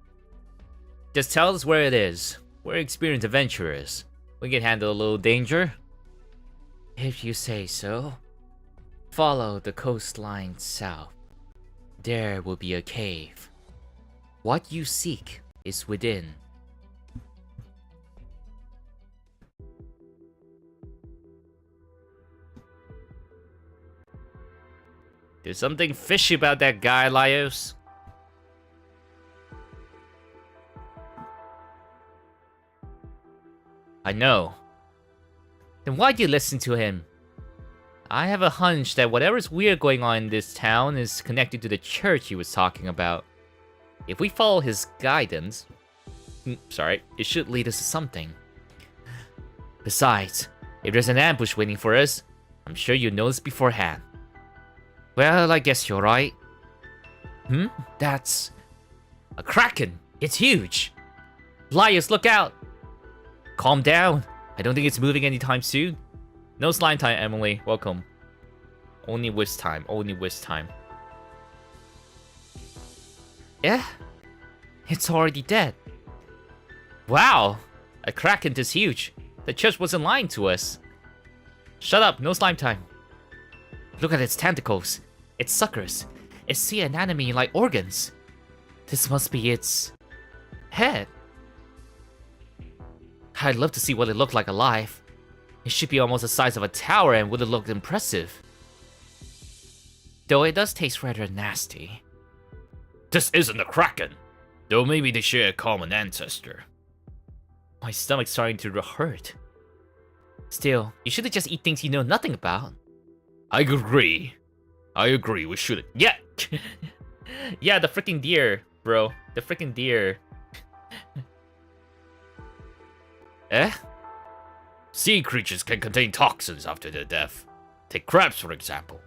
tell us where it is. We're experienced adventurers. We can handle a little danger.
If you say so. Follow the coastline south. There will be a cave. What you seek is within.
There's something fishy about that guy, Laios. I know. Then why'd you listen to him? I have a hunch that whatever's weird going on in this town is connected to the church he was talking about. If we follow his guidance... it should lead us to something. Besides, if there's an ambush waiting for us, I'm sure you know this beforehand.
Well, I guess you're right.
That's... a kraken! It's huge! Laios, look out! Calm down. I don't think it's moving anytime soon. No slime time, Emily. Welcome. Only wisp time. Only wisp time.
Yeah? It's already dead.
Wow! A kraken this huge. The church wasn't lying to us. Shut up. No slime time.
Look at its tentacles. Its suckers. Its sea anatomy like organs. This must be its... head. I'd love to see what it looked like alive. It should be almost the size of a tower and would have looked impressive. Though it does taste rather nasty.
This isn't a kraken. Though maybe they share a common ancestor.
My stomach's starting to hurt.
Still, you shouldn't just eat things you know nothing about.
I agree. We shouldn't.
Yeah! Yeah, the freaking deer, bro. The freaking deer.
Sea creatures can contain toxins after their death. Take crabs, for example.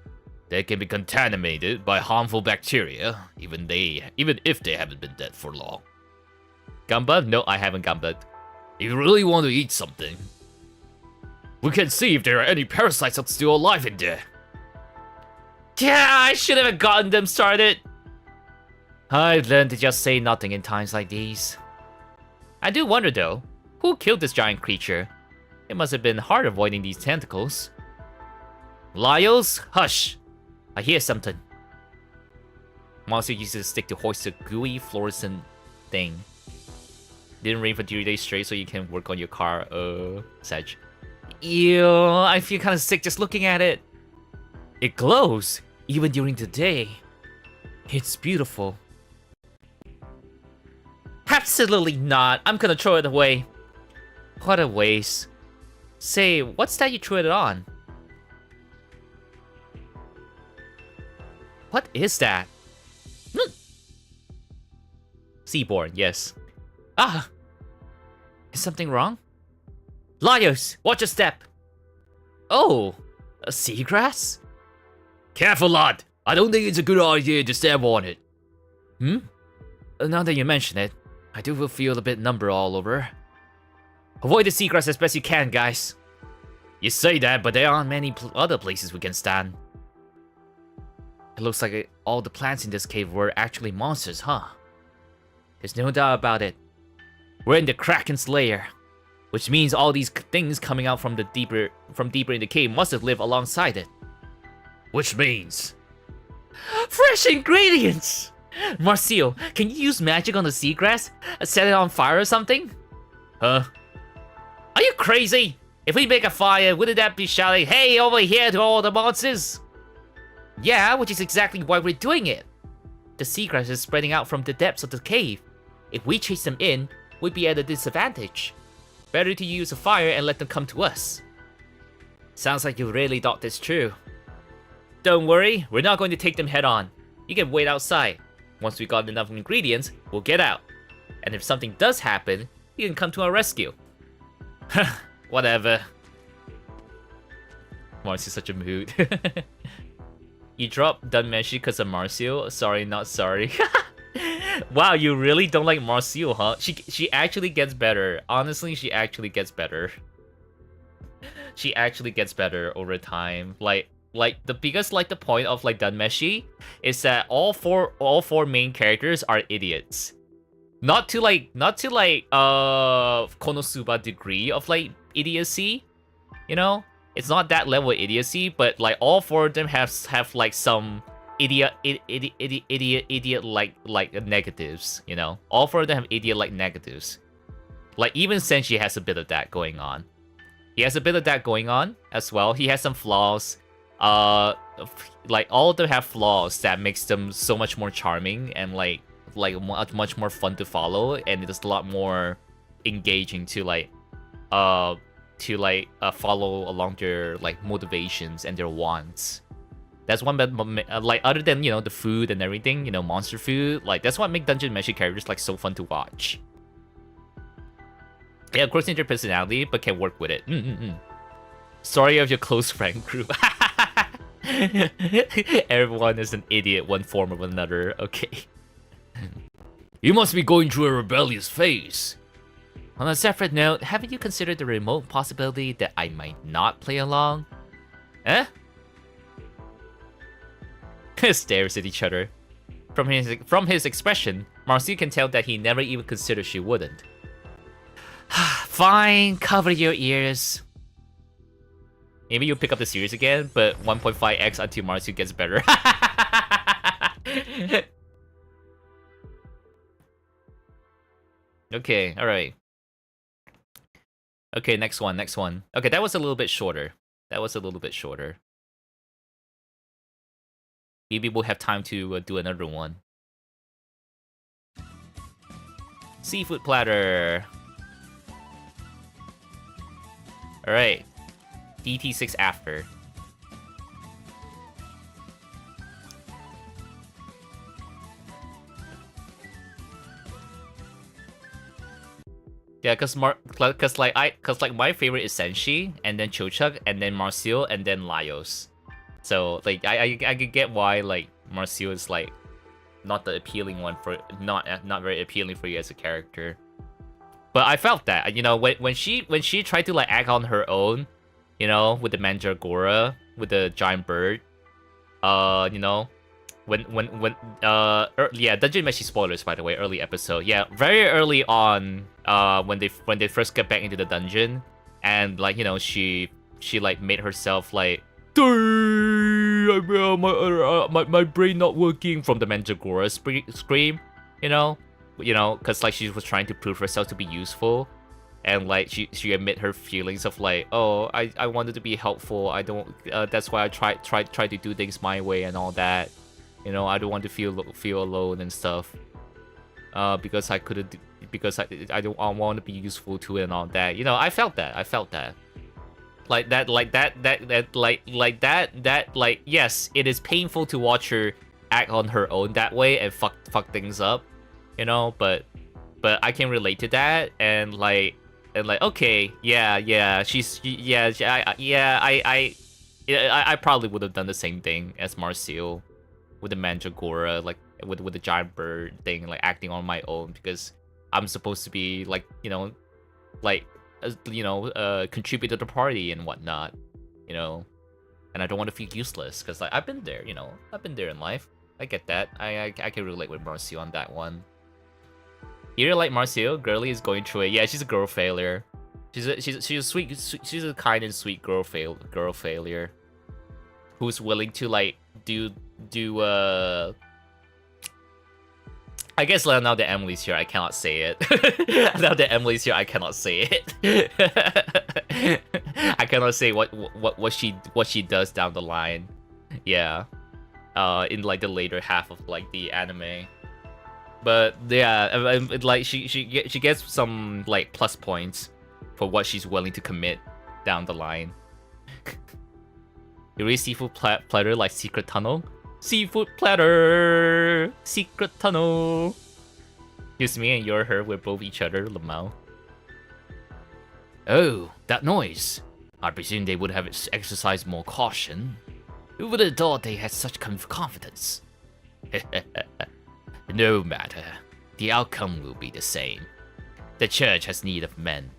They can be contaminated by harmful bacteria, even if they haven't been dead for long.
GUNPLA? No, I haven't GUNPLA'd.
If you really want to eat something, we can see if there are any parasites that's still alive in there.
Yeah, I should have gotten them started. I've learned to just say nothing in times like these. I do wonder though, who killed this giant creature? It must have been hard avoiding these tentacles. Laios, hush! I hear something. Monster uses a stick to hoist a gooey fluorescent thing. Didn't rain for 3 days straight so you can work on your car, Sag. Ew, I feel kinda sick just looking at it. It glows, even during the day. It's beautiful. Absolutely not. I'm gonna throw it away. What a waste. Say, what's that you threw it on? What is that? Seaborn, yes.
Ah! Is something wrong? Laios, watch your step! Oh, a seagrass?
Careful, lad! I don't think it's a good idea to step on it.
Now that you mention it, I do feel a bit number all over. Avoid the seagrass as best you can, guys.
You say that, but there aren't many other places we can stand.
It looks like all the plants in this cave were actually monsters, huh? There's no doubt about it. We're in the Kraken's lair, which means all these things coming out from deeper in the cave must have lived alongside it.
Which means...
Fresh ingredients! Marcio, can you use magic on the seagrass? Set it on fire or something?
Huh?
Are you crazy? If we make a fire, wouldn't that be shouting, "Hey, over here" to all the monsters? Yeah, which is exactly why we're doing it. The seagrass is spreading out from the depths of the cave. If we chase them in, we'd be at a disadvantage. Better to use a fire and let them come to us. Sounds like you really thought this through. Don't worry, we're not going to take them head on. You can wait outside. Once we got enough ingredients, we'll get out. And if something does happen, you can come to our rescue. Whatever. Marcio's such a mood. You dropped Done Meshi because of Marcio? Sorry, not sorry. Wow, you really don't like Marcio, huh? She actually gets better. Honestly, she actually gets better. She actually gets better over time. Because the point of Done Meshi is that all four main characters are idiots. Not to Konosuba degree of idiocy, you know? It's not that level of idiocy, but all four of them have some idiot negatives, you know? All four of them have idiot negatives. Even Senshi has a bit of that going on. He has a bit of that going on as well. He has some flaws. All of them have flaws that makes them so much more charming and much more fun to follow, and it is a lot more engaging to follow along their motivations and their wants. That's one, but other than the food and everything, monster food, that's what make Dungeon Meshi characters so fun to watch. Yeah, of course, their personality, but can work with it. Sorry of your close friend group. Everyone is an idiot, one form or another. Okay.
You must be going through a rebellious phase.
On a separate note, haven't you considered the remote possibility that I might not play along? Eh? Stares at each other. From his expression, Marcio can tell that he never even considered she wouldn't. Fine, cover your ears. Maybe you'll pick up the series again, but 1.5x until Marcio gets better. Okay, alright. Okay, next one. Okay, that was a little bit shorter. Maybe we'll have time to do another one. Seafood platter. Alright. DT6 after. Yeah, cause my favorite is Senshi, and then Chochuk, and then Marcio, and then Laios. So I could get why Marcio is not the appealing one for not very appealing for you as a character. But I felt that when she tried to act on her own, with the Mandragora, with the giant bird, yeah, Dungeon Meshi spoilers, by the way, early episode. Yeah, very early on, when they first get back into the dungeon, and she made herself my brain not working from the Mandragora scream, because she was trying to prove herself to be useful, and she admit her feelings of oh, I wanted to be helpful. I don't. That's why I try to do things my way and all that. I don't want to feel alone and stuff. Because I couldn't. Because I want to be useful to it and all that. I felt that. Yes, it is painful to watch her
act on her own that way and fuck things up, you know. But I can relate to that, and like okay, yeah, I probably would have done the same thing as Marcel with the Mandragora, like with the giant bird thing, like acting on my own because I'm supposed to be like, you know, like contribute to the party and whatnot, you know, and I don't want to feel useless because like I've been there, you know, I've been there in life. I get that. I can relate with Marcel on that one. Here, like Marcel, girly is going through it. Yeah, she's a girl failure. She's a sweet, she's a kind and sweet girl failure, who's willing to like do I guess now that Emily's here, I cannot say it. Now that Emily's here, I cannot say it. I cannot say what she does down the line. Yeah, in like the later half of like the anime. But yeah, like she gets some like plus points for what she's willing to commit down the line. You read seafood platter like secret tunnel. Seafood platter, secret tunnel. Here's me and you're her. We're both each other, Lamau.
Oh, that noise. I presume they would have exercised more caution. Who would have thought they had such confidence? No matter, the outcome will be the same. The church has need of men.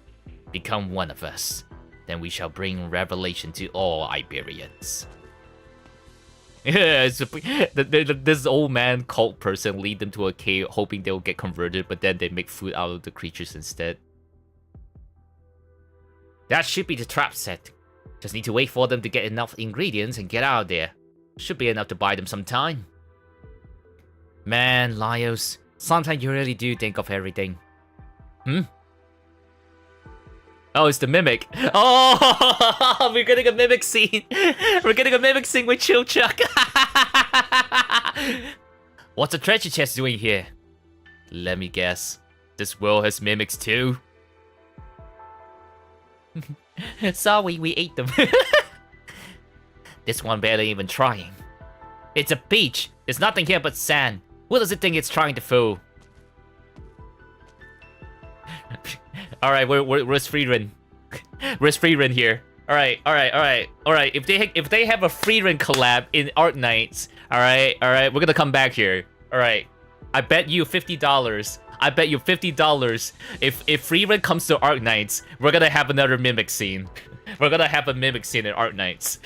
Become one of us, then we shall bring revelation to all Iberians.
Yeah, this old man cult person lead them to a cave hoping they'll get converted, but then they make food out of the creatures instead.
That should be the trap set. Just need to wait for them to get enough ingredients and get out of there. Should be enough to buy them some time. Man, Laios, sometimes you really do think of everything.
Oh, it's the mimic. Oh, we're getting a mimic scene. We're getting a mimic scene with Chilchuck.
What's the treasure chest doing here?
Let me guess. This world has mimics too.
Sorry, we ate them. This one barely even trying. It's a beach. There's nothing here but sand. What does it think it's trying to fool?
All right, where's Freerin? Where's Freerin here? All right. If they have a Freerin collab in Arknights, all right, we're gonna come back here. All right, I bet you $50. I bet you $50 if Freerin comes to Arknights, we're gonna have another mimic scene. We're gonna have a mimic scene in Arknights.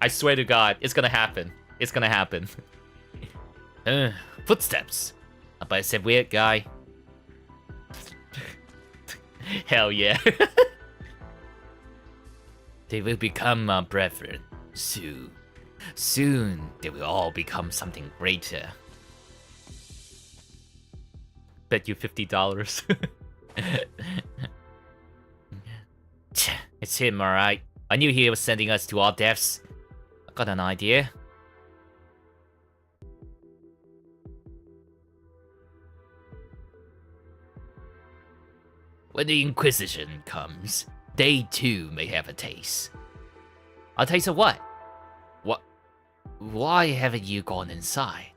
I swear to God, it's gonna happen. It's gonna happen.
Footsteps. Up by some weird guy.
Hell yeah.
They will become our brethren soon. Soon they will all become something greater.
Bet you $50.
It's him, alright. I knew he was sending us to our deaths. I got an idea. When the Inquisition comes, they too may have a taste. A taste of what? What? Why haven't you gone inside?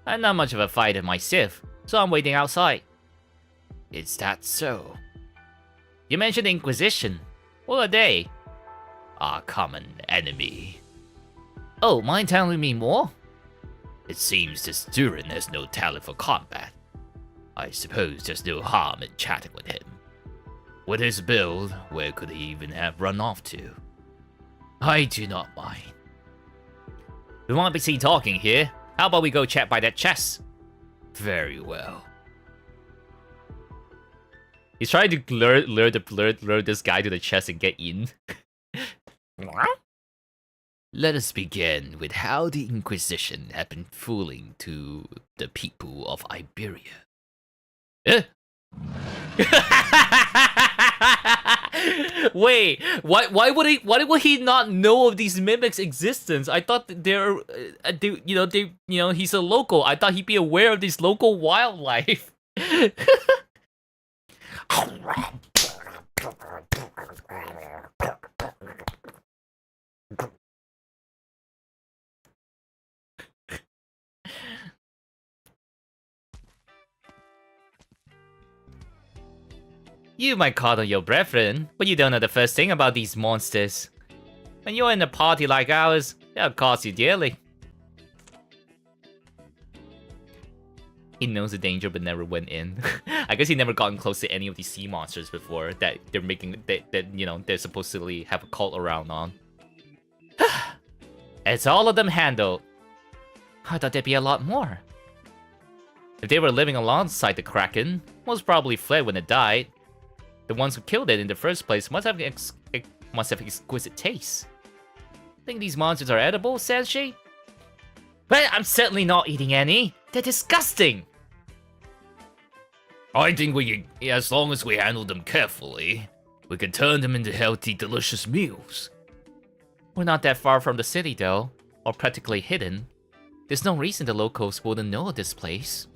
I'm not much of a fighter myself, so I'm waiting outside. Is that so? You mentioned the Inquisition. What are they? Our common enemy. Oh, mind telling me more? It seems this Durin has no talent for combat. I suppose there's no harm in chatting with him. With his build, where could he even have run off to? I do not mind. We won't be seen talking here. How about we go chat by that chest? Very well.
He's trying to lure this guy to the chest and get in.
Let us begin with how the Inquisition have been fooling to the people of Iberia.
Wait, why would he not know of these mimics' existence? I thought that he's a local. I thought he'd be aware of this local wildlife. You might call them your brethren, but you don't know the first thing about these monsters. When you're in a party like ours, they'll cost you dearly. He knows the danger but never went in. I guess he never gotten close to any of these sea monsters before that they're making that you know they're supposedly have a cult around on. It's all of them handled.
I thought there'd be a lot more.
If they were living alongside the Kraken, most probably fled when it died. The ones who killed it in the first place must have exquisite taste. Think these monsters are edible, Sanshi? But I'm certainly not eating any. They're disgusting.
I think as long as we handle them carefully, we can turn them into healthy, delicious meals.
We're not that far from the city though, or practically hidden. There's no reason the locals wouldn't know of this place.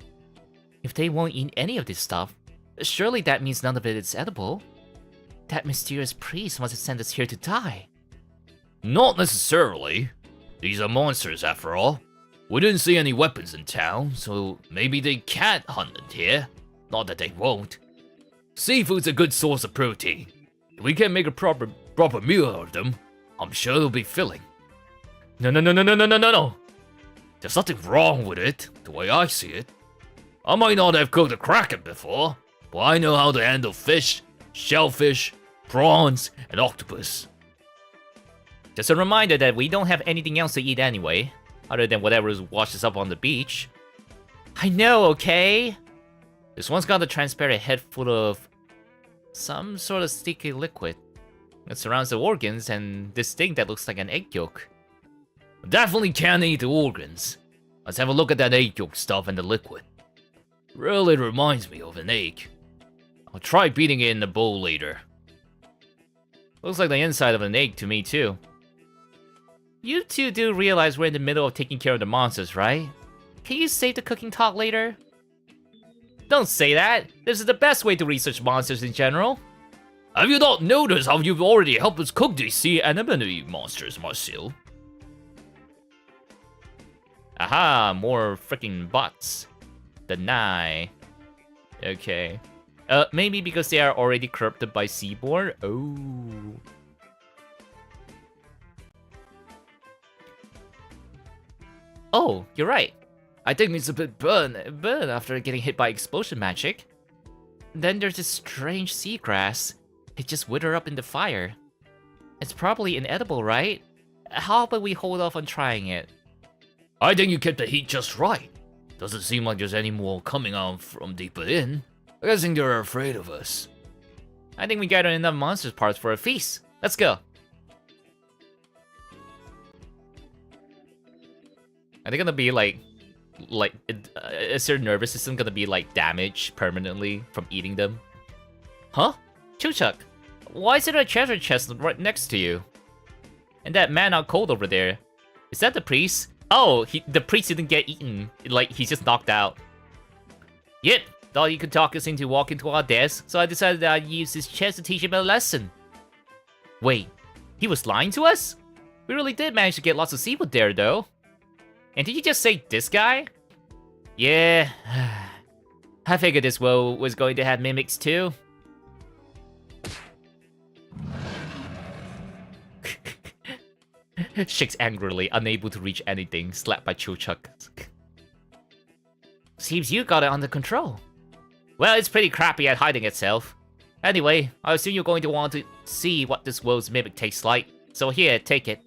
If they won't eat any of this stuff, surely that means none of it is edible. That mysterious priest must have sent us here to die.
Not necessarily. These are monsters after all. We didn't see any weapons in town, so maybe they can't hunt it here. Not that they won't. Seafood's a good source of protein. If we can make a proper meal out of them, I'm sure they'll be filling. No. There's nothing wrong with it, the way I see it. I might not have cooked a kraken before, but I know how to handle fish, shellfish, prawns, and octopus.
Just a reminder that we don't have anything else to eat anyway, other than whatever washes up on the beach.
I know, okay?
This one's got a transparent head full of some sort of sticky liquid. It surrounds the organs and this thing that looks like an egg yolk.
Definitely can't eat the organs. Let's have a look at that egg yolk stuff and the liquid. Really reminds me of an egg. I'll try beating it in the bowl later.
Looks like the inside of an egg to me too. You two do realize we're in the middle of taking care of the monsters, right? Can you save the cooking talk later? Don't say that! This is the best way to research monsters in general.
Have you not noticed how you've already helped us cook these sea anemone monsters, Marcel?
Aha, more freaking bots. Deny. Okay. Maybe because they are already corrupted by seaboard? Oh. Oh, you're right.
I think it's a bit burn after getting hit by explosion magic. Then there's this strange seagrass. It just withered up in the fire. It's probably inedible, right? How about we hold off on trying it?
I think you kept the heat just right. Doesn't seem like there's any more coming out from deeper in. I guess they're afraid of us.
I think we gathered enough monsters parts for a feast. Let's go. Are they gonna be like is their nervous system gonna be like damaged permanently from eating them? Huh? Chuchuk, why is there a treasure chest right next to you? And that man out cold over there, is that the priest? Oh, the priest didn't get eaten. Like, he's just knocked out. Yep, thought you could talk us into walking to our desk, so I decided that I'd use this chest to teach him a lesson. Wait, he was lying to us? We really did manage to get lots of seafood there, though. And did you just say this guy? Yeah, I figured this world was going to have mimics too. Shakes angrily, unable to reach anything, slapped by Chuchuk. Seems you got it under control. Well, it's pretty crappy at hiding itself. Anyway, I assume you're going to want to see what this world's mimic tastes like. So here, take it.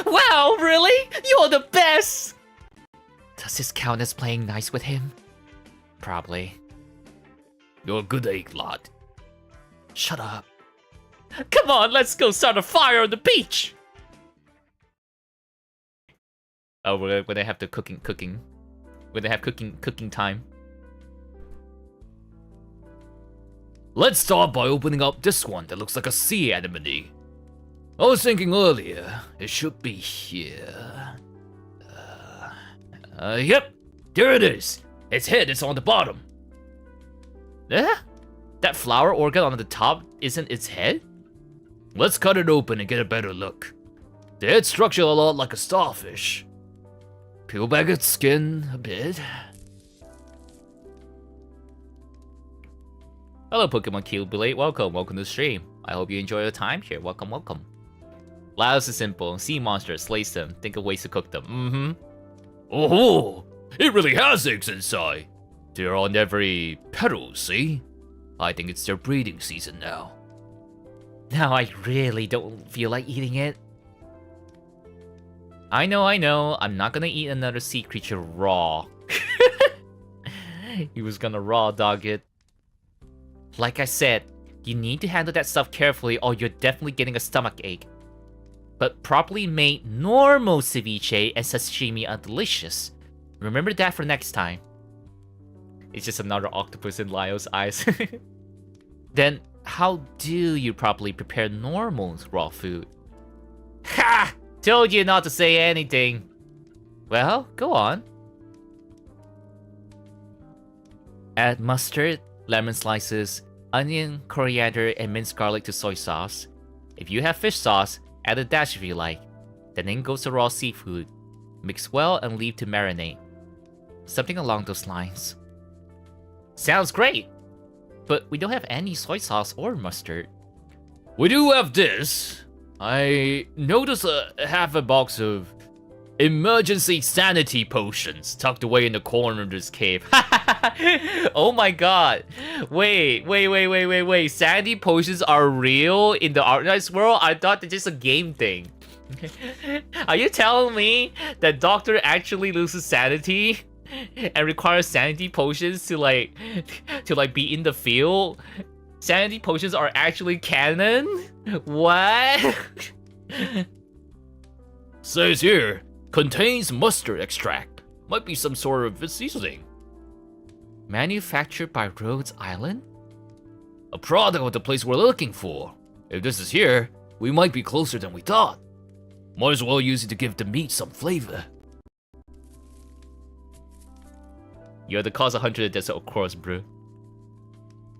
Wow, really? You're the best!
Does this count as playing nice with him? Probably.
You're a good egg, lad.
Shut up.
Come on, let's go start a fire on the beach! Oh, we're gonna have the cooking. We're gonna have cooking time.
Let's start by opening up this one that looks like a sea anemone. I was thinking earlier, it should be here. Yep, there it is. Its head is on the bottom.
That flower organ on the top isn't its head?
Let's cut it open and get a better look. The head's structured a lot like a starfish. Peel back its skin a bit.
Hello, Pokemon Killblade. Welcome to the stream. I hope you enjoy your time here. Welcome. Laos is simple. See monsters, slay them, think of ways to cook them.
Oh, it really has eggs inside. They're on every petal, see? I think it's their breeding season now.
Now I really don't feel like eating it.
I know. I'm not gonna eat another sea creature raw. He was gonna raw dog it.
Like I said, you need to handle that stuff carefully or you're definitely getting a stomach ache. But properly made normal ceviche and sashimi are delicious. Remember that for next time.
It's just another octopus in Lyo's eyes.
Then how do you properly prepare normal raw food?
Ha! Told you not to say anything.
Well, go on. Add mustard, lemon slices, onion, coriander, and minced garlic to soy sauce. If you have fish sauce, add a dash if you like. Then in goes the raw seafood. Mix well and leave to marinate. Something along those lines.
Sounds great.
But we don't have any soy sauce or mustard.
We do have this. I noticed half a box of emergency sanity potions tucked away in the corner of this cave.
Oh my god. Wait. Sanity potions are real in the Arknights world? I thought they're just a game thing. Are you telling me that Doctor actually loses sanity and requires sanity potions to like be in the field? Sanity potions are actually canon? What?
Says here, contains mustard extract. Might be some sort of seasoning.
Manufactured by Rhodes Island?
A product of the place we're looking for. If this is here, we might be closer than we thought. Might as well use it to give the meat some flavor.
You're the cause 100 of this, of course, bro.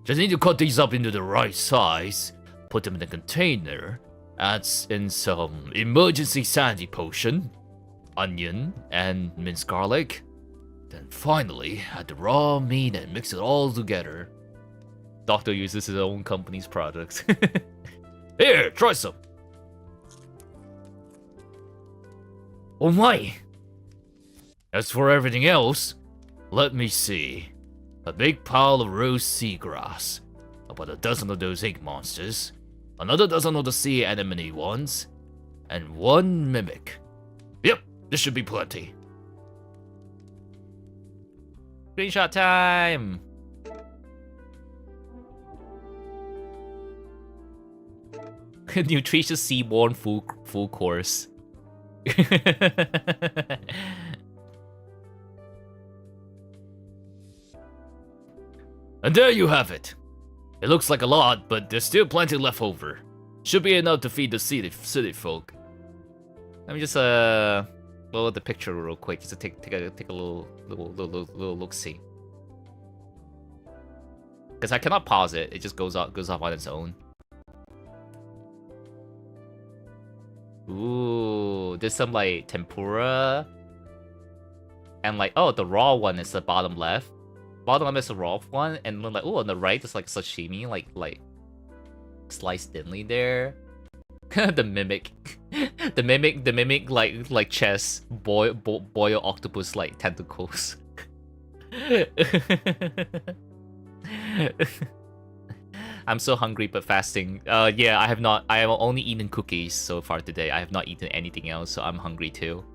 Just need to cut these up into the right size, put them in a container, add in some emergency sanity potion, onion, and minced garlic. Then finally, add the raw meat and mix it all together.
Doctor uses his own company's products.
Here, try some.
Oh my!
As for everything else, let me see. A big pile of rose seagrass, about a dozen of those egg monsters, another dozen of the sea anemone ones, and one mimic. Yep, this should be plenty.
Screenshot time! Nutritious seaborn full course.
And there you have it. It looks like a lot, but there's still plenty left over. Should be enough to feed the city folk.
Let me just load the picture real quick, just to take a little look see. Because I cannot pause it; it just goes off on its own. Ooh, there's some like tempura, and like the raw one is the bottom left. Bottom left is the raw one, and then like on the right is like sashimi, like sliced thinly there. The mimic, the mimic like chest boil octopus like tentacles. I'm so hungry but fasting. Yeah, I have only eaten cookies so far today. I have not eaten anything else, so I'm hungry too.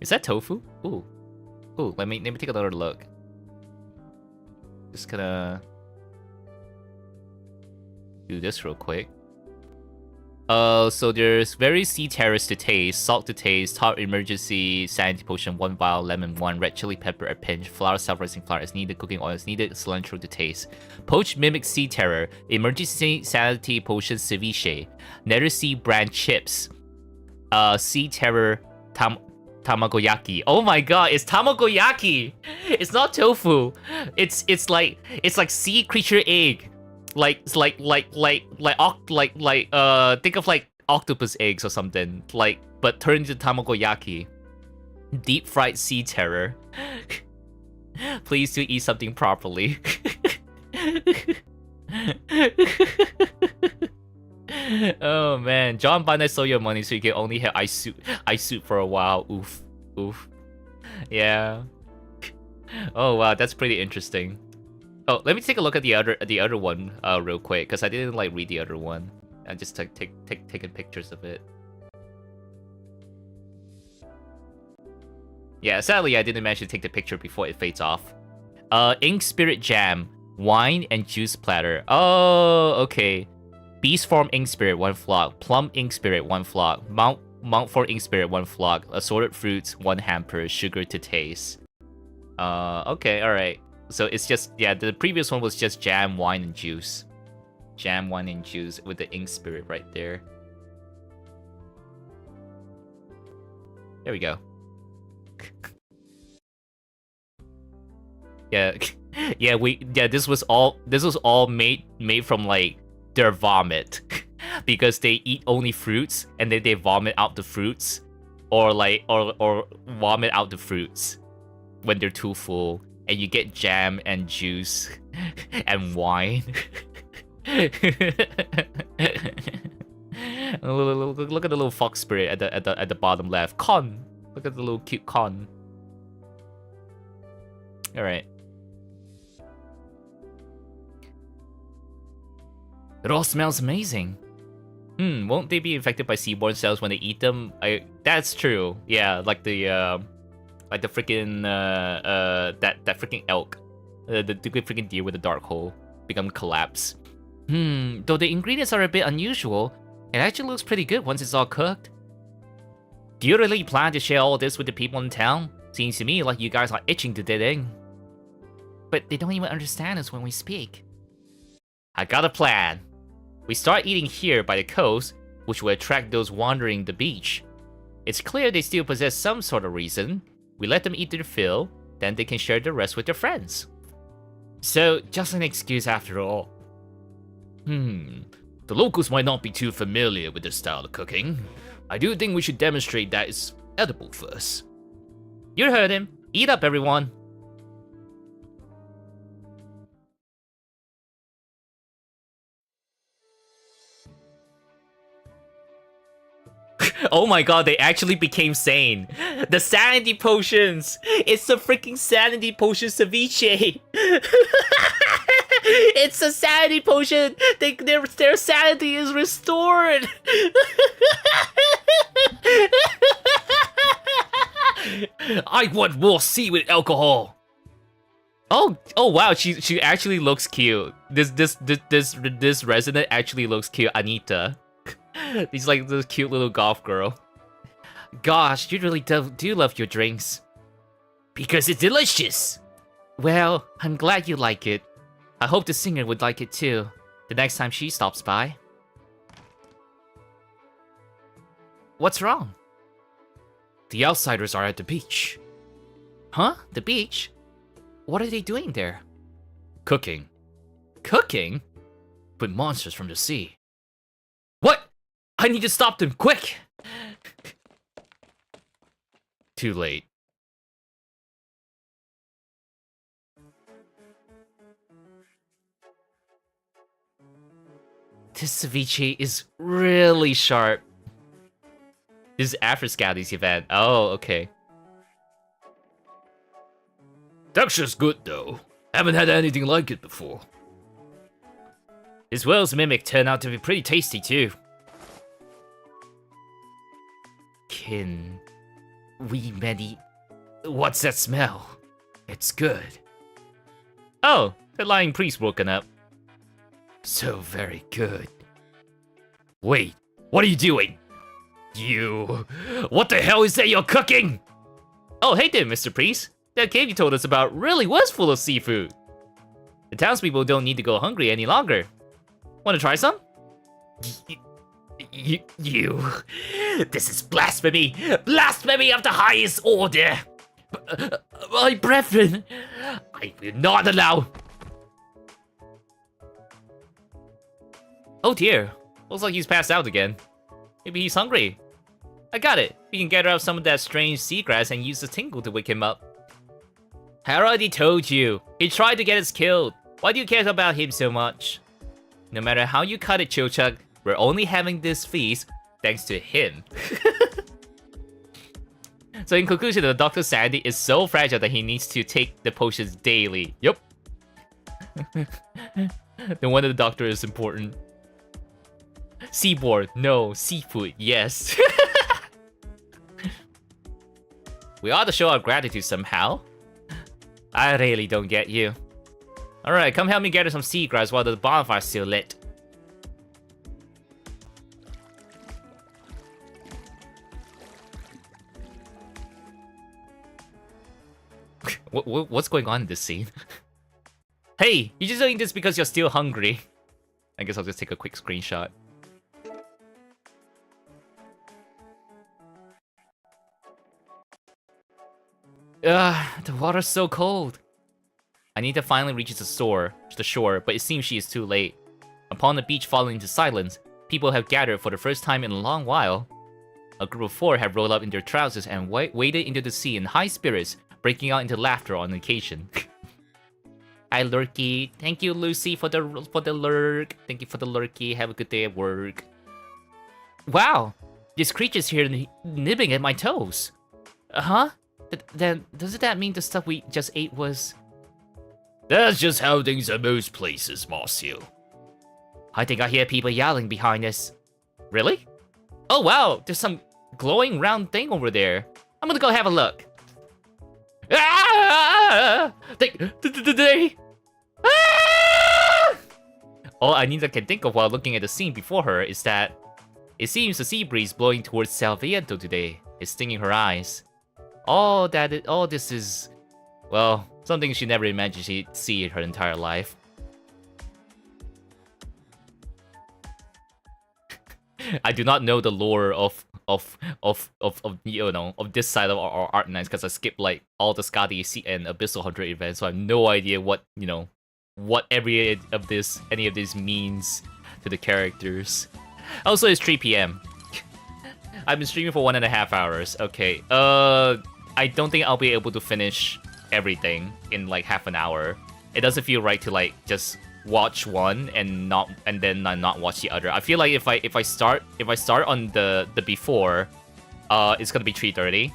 Is that tofu? Ooh, let me take another look. Just gonna do this real quick. So there's various sea terrace to taste, salt to taste, hot emergency sanity potion 1 vial, lemon 1, red chili pepper a pinch, flour, self-rising flour is needed, cooking oil is needed, cilantro to taste. Poached mimic sea terror, emergency sanity potion ceviche, nether sea brand chips, sea terror tamagoyaki. Oh my god, it's tamagoyaki. It's not tofu. It's like sea creature egg. Think of like octopus eggs or something. But turned into tamagoyaki. Deep fried sea terror. Please do eat something properly. Oh man, John Bandai stole your money so you can only have ice soup for a while. Oof, oof. Yeah. Oh wow, that's pretty interesting. Oh, let me take a look at the other one real quick, because I didn't like read the other one. I just taking pictures of it. Yeah, sadly I didn't manage to take the picture before it fades off. Ink Spirit Jam, wine and juice platter. Oh, okay. Beast Form Ink Spirit, 1 flock. Plum Ink Spirit, 1 flock. Mount for Ink Spirit, 1 flock. Assorted fruits, 1 hamper. Sugar to taste. Okay, alright. So it's just, yeah, the previous one was just jam, wine, and juice. Jam, wine, and juice with the Ink Spirit right there. There we go. Yeah, yeah, this was all made from like their vomit. Because they eat only fruits and then they vomit out the fruits. Or vomit out the fruits when they're too full. And you get jam and juice and wine. Look at the little fox spirit at the bottom left. Con. Look at the little cute con. All right. It all smells amazing. Won't they be infected by seaborne cells when they eat them? That's true. Yeah, like the freaking that freaking elk, the freaking deer with the dark hole become collapse. Though the ingredients are a bit unusual, it actually looks pretty good once it's all cooked. Do you really plan to share all this with the people in town? Seems to me like you guys are itching to get in. But they don't even understand us when we speak. I got a plan. We start eating here by the coast, which will attract those wandering the beach. It's clear they still possess some sort of reason. We let them eat their fill, then they can share the rest with their friends. So, just an excuse after all.
The locals might not be too familiar with this style of cooking. I do think we should demonstrate that it's edible first.
You heard him. Eat up, everyone. Oh my god, they actually became sane. The sanity potions! It's the freaking sanity potion ceviche! It's a sanity potion! Their sanity is restored!
I want more seaweed alcohol!
Oh wow, she actually looks cute. This resident actually looks cute, Anita. He's like this cute little golf girl. Gosh, you really do love your drinks.
Because it's delicious!
Well, I'm glad you like it. I hope the singer would like it too, the next time she stops by. What's wrong?
The outsiders are at the beach.
Huh? The beach? What are they doing there?
Cooking.
Cooking?
With monsters from the sea.
What? I need to stop them, quick!
Too late.
This ceviche is really sharp. This is after Scatty's event. Oh, okay.
Texture's good though. Haven't had anything like it before.
This Will's mimic turned out to be pretty tasty too.
Kin... we many... What's that smell? It's good.
Oh, the lying priest woken up.
So very good. Wait, what are you doing? You... What the hell is that you're cooking?
Oh, hey there, Mr. Priest. That cave you told us about really was full of seafood. The townspeople don't need to go hungry any longer. Want to try some?
You... This is blasphemy! Blasphemy of the highest order!
My brethren!
I will not allow...
Oh dear, looks like he's passed out again. Maybe he's hungry. I got it. We can gather up some of that strange seagrass and use the tingle to wake him up. I already told you. He tried to get us killed. Why do you care about him so much? No matter how you cut it, Chochuk, we're only having this feast thanks to him. So in conclusion, the Doctor's sanity is so fragile that he needs to take the potions daily. Yup. No wonder the Doctor is important. Seaboard, no. Seafood, yes. We ought to show our gratitude somehow. I really don't get you. Alright, come help me gather some seagrass while the bonfire's still lit. What's going on in this scene? Hey, you're just doing this because you're still hungry. I guess I'll just take a quick screenshot. The water's so cold. I need to finally reach the shore, but it seems she is too late. Upon the beach falling into silence, people have gathered for the first time in a long while. A group of 4 have rolled up in their trousers and waded into the sea in high spirits, breaking out into laughter on occasion. Hi Lurky, thank you Lucy for the lurk. Thank you for the lurky. Have a good day at work. Wow, this creature's here nibbling at my toes. Huh? Then doesn't that mean the stuff we just ate was?
That's just how things are most places, Marcio.
I think I hear people yelling behind us.
Really? Oh wow, there's some glowing round thing over there. I'm gonna go have a look. Ah! They... Ah! All I can think of while looking at the scene before her is that it seems the sea breeze blowing towards Salviento today is stinging her eyes. All this is, well, something she never imagined she'd see in her entire life. I do not know the lore of you know, of this side of our Arknights because I skipped like all the Skadi and Abyssal Hunter events, so I have no idea what, you know, what any of this means to the characters. Also, it's 3 PM. I've been streaming for 1.5 hours. Okay. I don't think I'll be able to finish everything in like half an hour. It doesn't feel right to like just watch one and then not watch the other. I feel like if I start on the before, it's gonna be 3:30.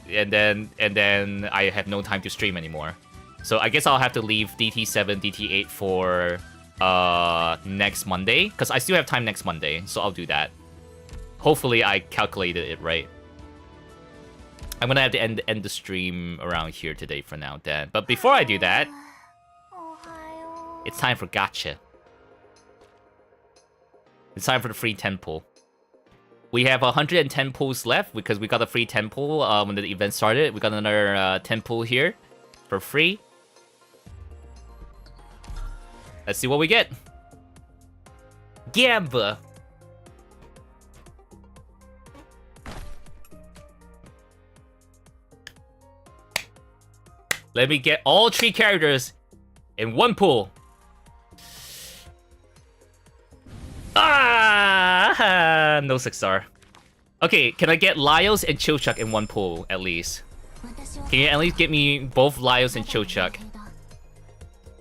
And then I have no time to stream anymore. So I guess I'll have to leave DT7, DT8 for next Monday, because I still have time next Monday. So I'll do that. Hopefully I calculated it right. I'm gonna have to end the stream around here today for now, Dan. But before I do that, it's time for gacha. It's time for the free 10 pull. We have 110 pulls left because we got a free 10 pull when the event started. We got another 10 pull here for free. Let's see what we get. Gamba. Let me get all 3 characters in one pool. Ah, no 6-star. Okay, can I get Laios and Chochuk in one pool at least? Can you at least get me both Laios and Chochuk?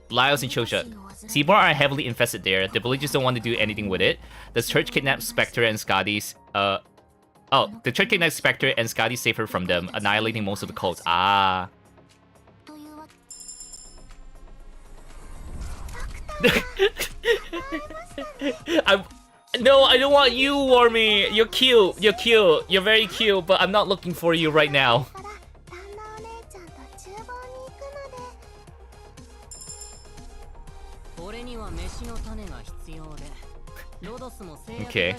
Laios and Chochuk. Seaborn are heavily infested there. The villagers don't want to do anything with it. The church kidnapped Spectre and Skadi's. Oh, the church kidnapped Spectre and Skadi saved her from them, annihilating most of the cults. Ah. No, I don't want you, Wormy. You're cute. You're cute. You're very cute, but I'm not looking for you right now. Okay.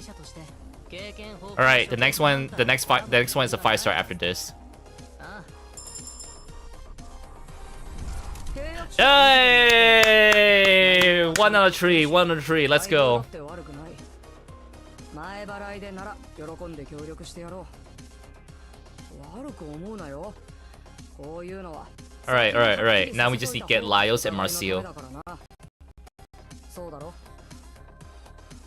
All right. The next one is a 5-star after this. Hey! 1 out of 3. 1 out of 3. Let's go. Alright. Now we just need to get Laios and Marcio.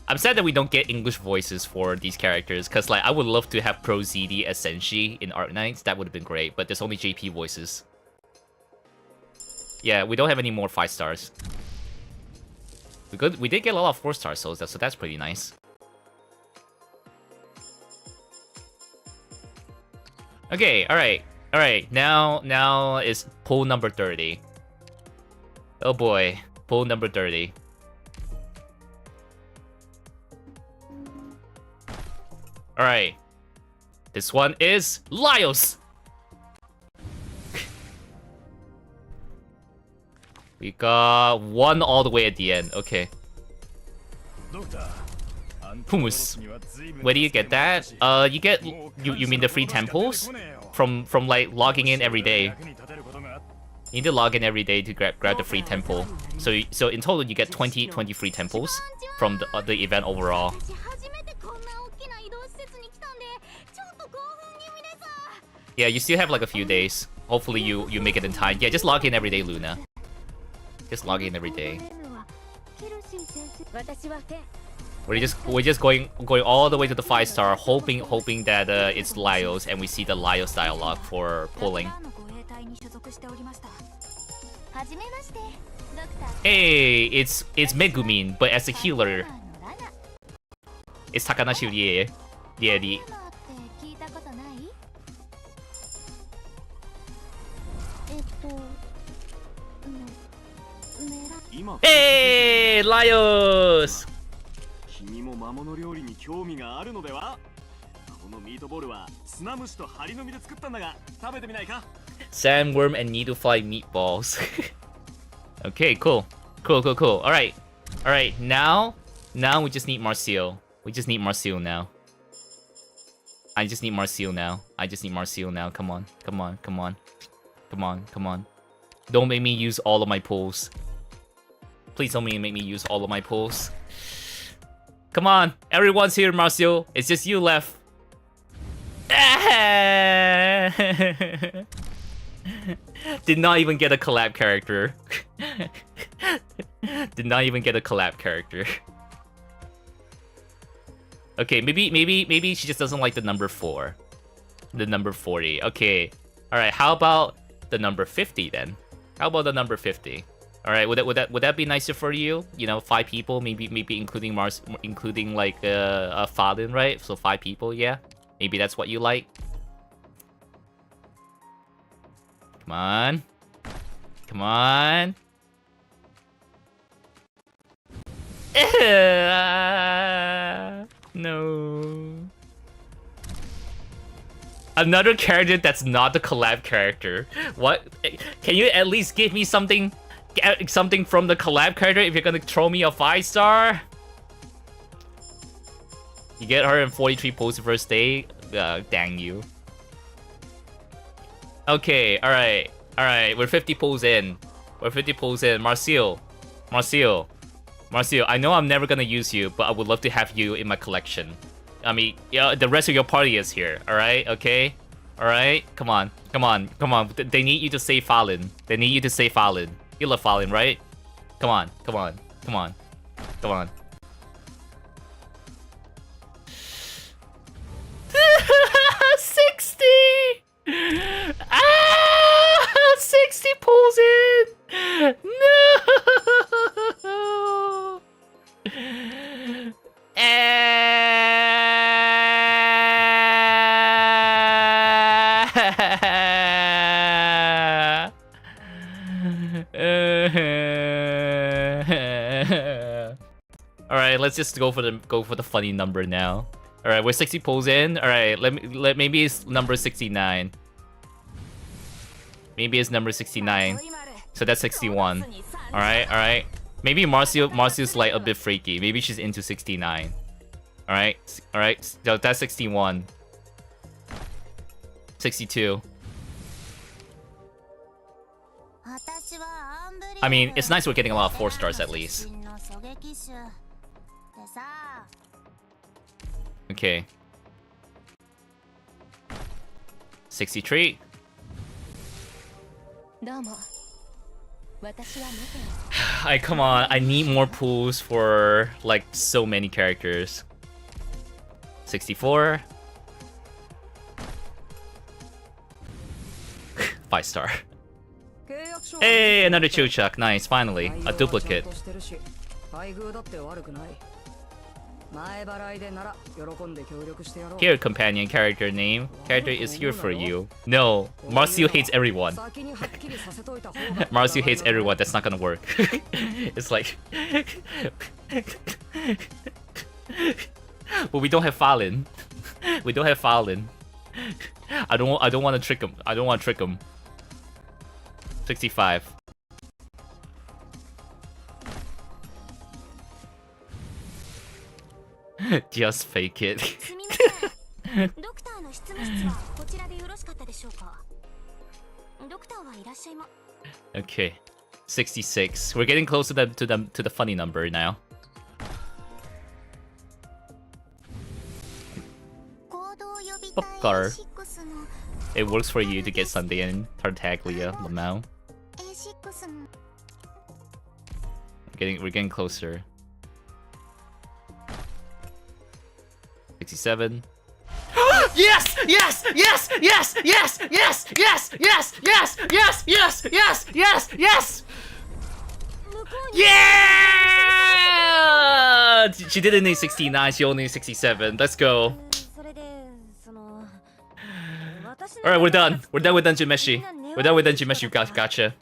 I'm sad that we don't get English voices for these characters, because like I would love to have Pro ZD as Senshi in Arknights. That would have been great, but there's only JP voices. Yeah, we don't have any more 5 stars. We did get a lot of 4-star souls, so that's pretty nice. Okay, alright. Now is poll number 30. Oh boy, poll number 30. Alright. This one is Laios! We got one all the way at the end, okay. Humus. Where do you get that? You get you mean the free temples? From like logging in every day. You need to log in every day to grab the free temple. So in total you get 20 free temples from the event overall. Yeah, you still have like a few days. Hopefully you make it in time. Yeah, just log in every day, Luna. Just log in every day. We're just going all the way to the 5-star, hoping that it's Laios and we see the Laios dialogue for pulling. Hey, it's Megumin, but as a healer. It's Takanashi Rie. Hey, Laios! Sandworm and needlefly meatballs. Okay, cool. Alright, now we just need Marcio. We just need Marcio now. I just need Marcio now. Come on. Don't make me use all of my pulls. Please don't make me use all of my pulls. Come on, everyone's here, Marcio. It's just you left. Did not even get a collab character. Okay, maybe she just doesn't like the number 4. The number 40. Okay. Alright, how about the number 50 then? How about the number 50? Alright, would that be nicer for you? You know, 5 people, maybe including like Fallen, right? So 5 people, yeah? Maybe that's what you like. Come on. No. Another character that's not the collab character. What? Can you at least give me something from the collab character if you're gonna throw me a 5-star? You get her in 43 pulls the first day? Dang you. Okay, alright. We're 50 pulls in. Marcio, I know I'm never gonna use you, but I would love to have you in my collection. I mean, yeah, the rest of your party is here, alright? Okay? Alright? Come on. They need you to save Fallen. You love Fallen, right? Come on. 60! 60 pulls in! No! Alright, let's just go for the funny number now. Alright, we're 60 pulls in. Alright, maybe it's number 69. Maybe it's number 69. So that's 61. Alright. Maybe Marcio's like a bit freaky. Maybe she's into 69. Alright. So that's 61. 62. I mean, it's nice we're getting a lot of 4-stars at least. Okay. 63. Come on, I need more pools for like so many characters. 64. 5-star. Hey, another Chuchak. Nice, finally. A duplicate. Here, companion character name. Character is here for you. No, Marcio hates everyone. Marcio hates everyone. That's not gonna work. It's like, but we don't have Fallen. We don't have Fallen. I don't want to trick him. I don't want to trick him. 65. Just fake it. Okay, 66. We're getting close to the funny number now. Popcar. It works for you to get Sunday and Tartaglia, Lamau. We're getting closer. 67. Yes! Yes! Yes! Yes! Yes! Yes! Yes! Yes! Yes! Yes! Yes! Yes! Yes! Yes! Yeah! She didn't need 69, she only needs 67. Let's go. Alright, we're done. We're done with Dungeon Meshi. We're done with Dungeon Meshi. Gotcha.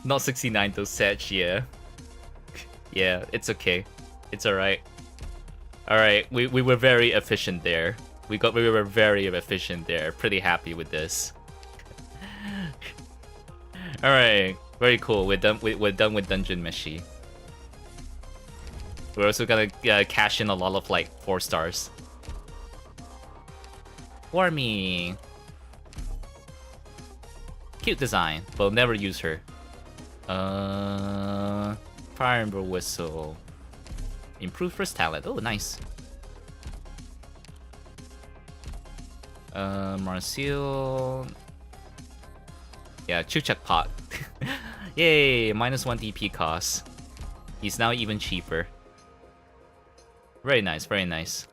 Not 69 though, Sech, yeah. Yeah, it's okay. It's alright. Alright, we were very efficient there. We were very efficient there. Pretty happy with this. Alright, very cool. We're done with Dungeon Meshi. We're also gonna cash in a lot of like 4 stars. Warmy. Cute design, but we'll never use her. Fire Ember Whistle. Improve first talent. Oh, nice. Marcel. Yeah, Chuchak Pot. Yay, -1 DP cost. He's now even cheaper. Very nice, very nice.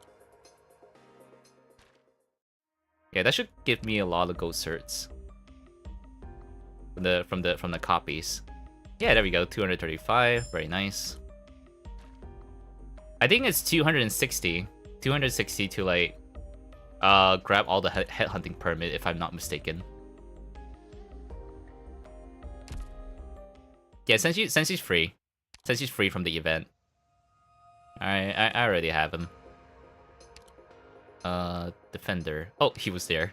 Yeah, that should give me a lot of gold certs. From the copies. Yeah, there we go. 235. Very nice. I think it's 260. 260 to like grab all the headhunting permit if I'm not mistaken. Yeah, since he's free. Since he's free from the event. Alright, I already have him. Defender. Oh, he was there.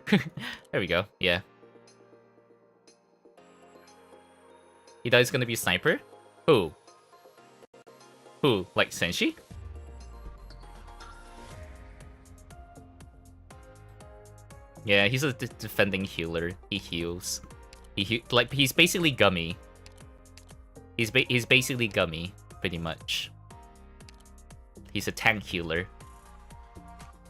There we go. Yeah. He thought he's gonna be a sniper? Who? Who? Like Senshi? Yeah, he's a defending healer. He heals. Like he's basically Gummy. He's basically Gummy, pretty much. He's a tank healer.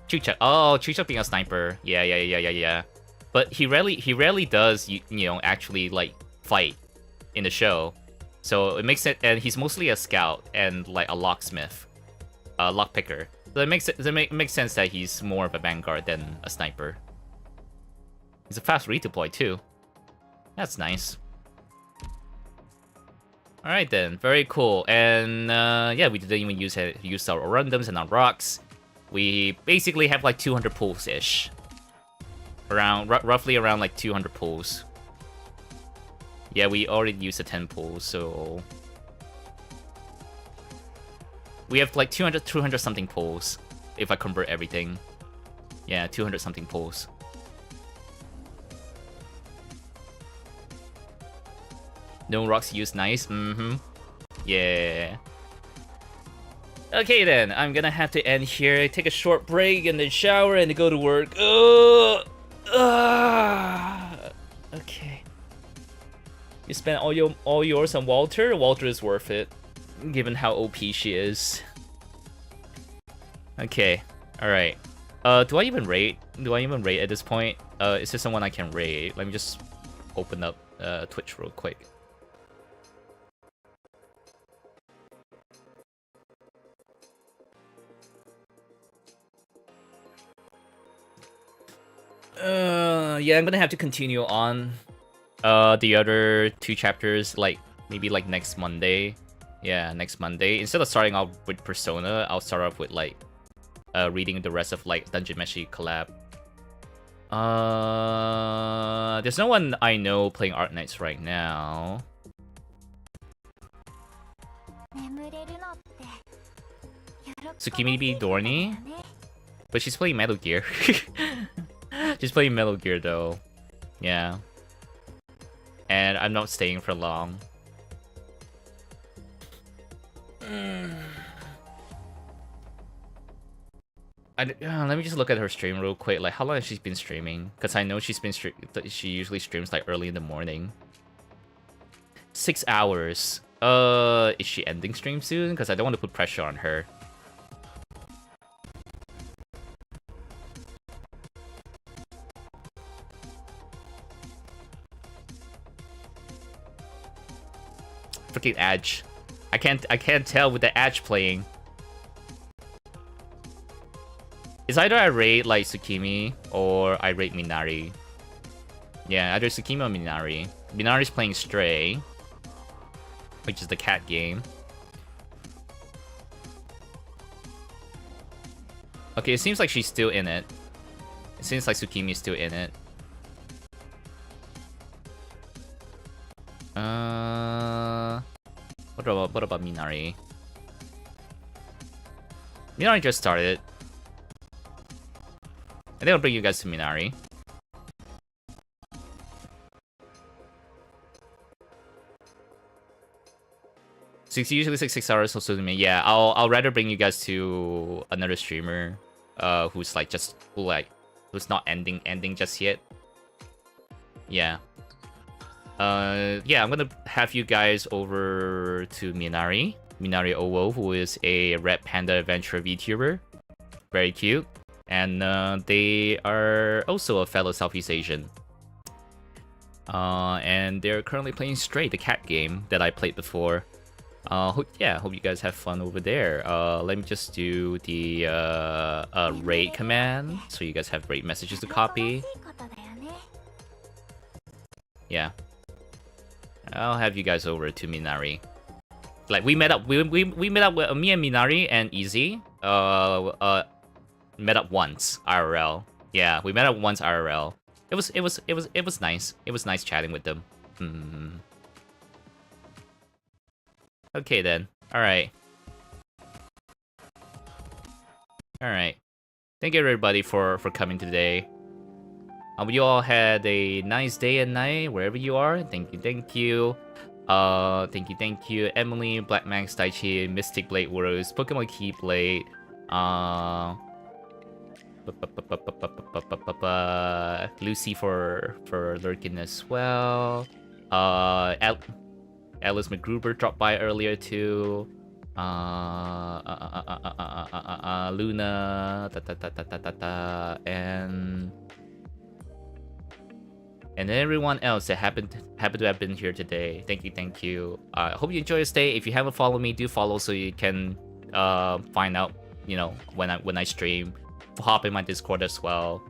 Chuchak. Oh, Chuchak being a sniper. Yeah. But he rarely does you know actually like fight in the show, so it makes it. And he's mostly a scout and like a locksmith, a lockpicker. So it makes sense that he's more of a vanguard than a sniper. He's a fast redeploy too. That's nice. All right then, very cool. And yeah, we didn't even use our randoms and our rocks. We basically have like 200 pulls ish. Roughly around like 200 pulls. Yeah, we already used the 10 pulls, so we have like 200 something pulls if I convert everything. Yeah, 200 something pulls. No rocks used, nice. Yeah. Okay then, I'm gonna have to end here, take a short break and then shower and then go to work. Okay. You spent all yours on Walter? Walter is worth it, given how OP she is. Okay, alright. Do I even raid? Do I even raid at this point? Is there someone I can raid? Let me just open up Twitch real quick. Yeah, I'm gonna have to continue on the other 2 chapters, like maybe like next Monday. Yeah, next Monday. Instead of starting off with Persona, I'll start off with like reading the rest of like Dungeon Meshi collab. There's no one I know playing Arknights right now. Tsukimi be Dorny, but she's playing Metal Gear. She's playing Metal Gear though. Yeah. And I'm not staying for long. Let me just look at her stream real quick. Like, how long has she been streaming? Because I know she usually streams like early in the morning. 6 hours. Is she ending stream soon? Because I don't want to put pressure on her. Freaking Edge. I can't tell with the Edge playing. It's either I rate like Tsukimi or I rate Minari. Yeah, either Tsukimi or Minari. Minari's playing Stray, which is the cat game. Okay, it seems like she's still in it. It seems like Tsukimi's still in it. What about Minari? Minari just started. I think I'll bring you guys to Minari. Usually 6 hours, so to me. Yeah, I'll rather bring you guys to another streamer, who's not ending just yet. Yeah. Yeah, I'm gonna have you guys over to Minari Owo, who is a Red Panda Adventure VTuber. Very cute. And they are also a fellow Southeast Asian. And they're currently playing Stray, the cat game that I played before. Hope you guys have fun over there. Let me just do the raid command, so you guys have raid messages to copy. Yeah. I'll have you guys over to Minari. Like we met up with me and Minari and Easy. Met up once IRL. Yeah, we met up once IRL. It was nice. It was nice chatting with them. Okay then. All right. Thank you everybody for coming today. I hope you all had a nice day and night wherever you are. Thank you. Thank you, Emily, Black Max, Daichi, Mystic Blade Warriors, Pokemon Keyblade, Lucy for lurking as well. Alice McGruber dropped by earlier too. Luna, and everyone else that happened to have been here today. Thank you. I hope you enjoy your stay. If you haven't followed me, do follow so you can find out, you know, when I stream. Hop in my Discord as well.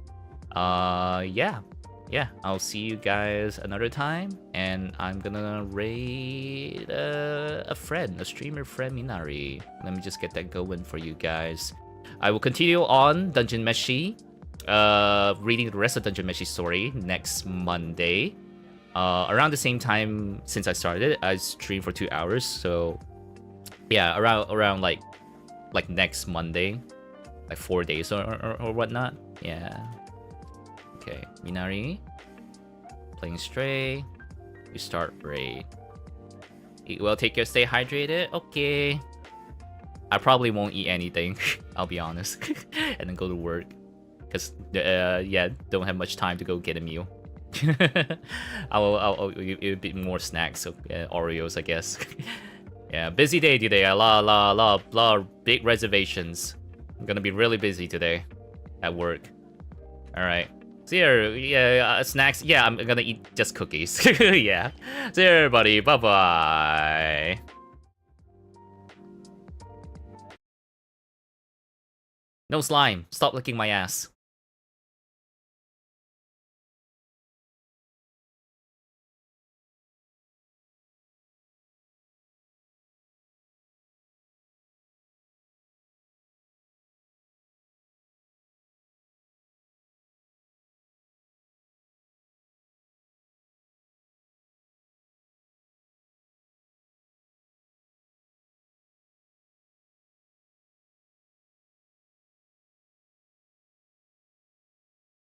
Yeah, I'll see you guys another time, and I'm gonna raid a streamer friend, Minari. Let me just get that going for you guys. I will continue on Dungeon Meshi, reading the rest of Dungeon Meshi story next Monday. Around the same time since I started, I stream for 2 hours, so yeah, around like next Monday. Like 4 days or whatnot. Yeah. Okay, Minari. Playing Stray. You start raid. Eat well, take care, stay hydrated. Okay. I probably won't eat anything, I'll be honest. And then go to work. Because, yeah, don't have much time to go get a meal. I'll eat a bit more snacks, so Oreos, I guess. Yeah, busy day today. A lot of big reservations. I'm gonna be really busy today at work. Alright. See you. Yeah, snacks. Yeah, I'm gonna eat just cookies. Yeah. See you, everybody. Bye-bye. No slime. Stop licking my ass.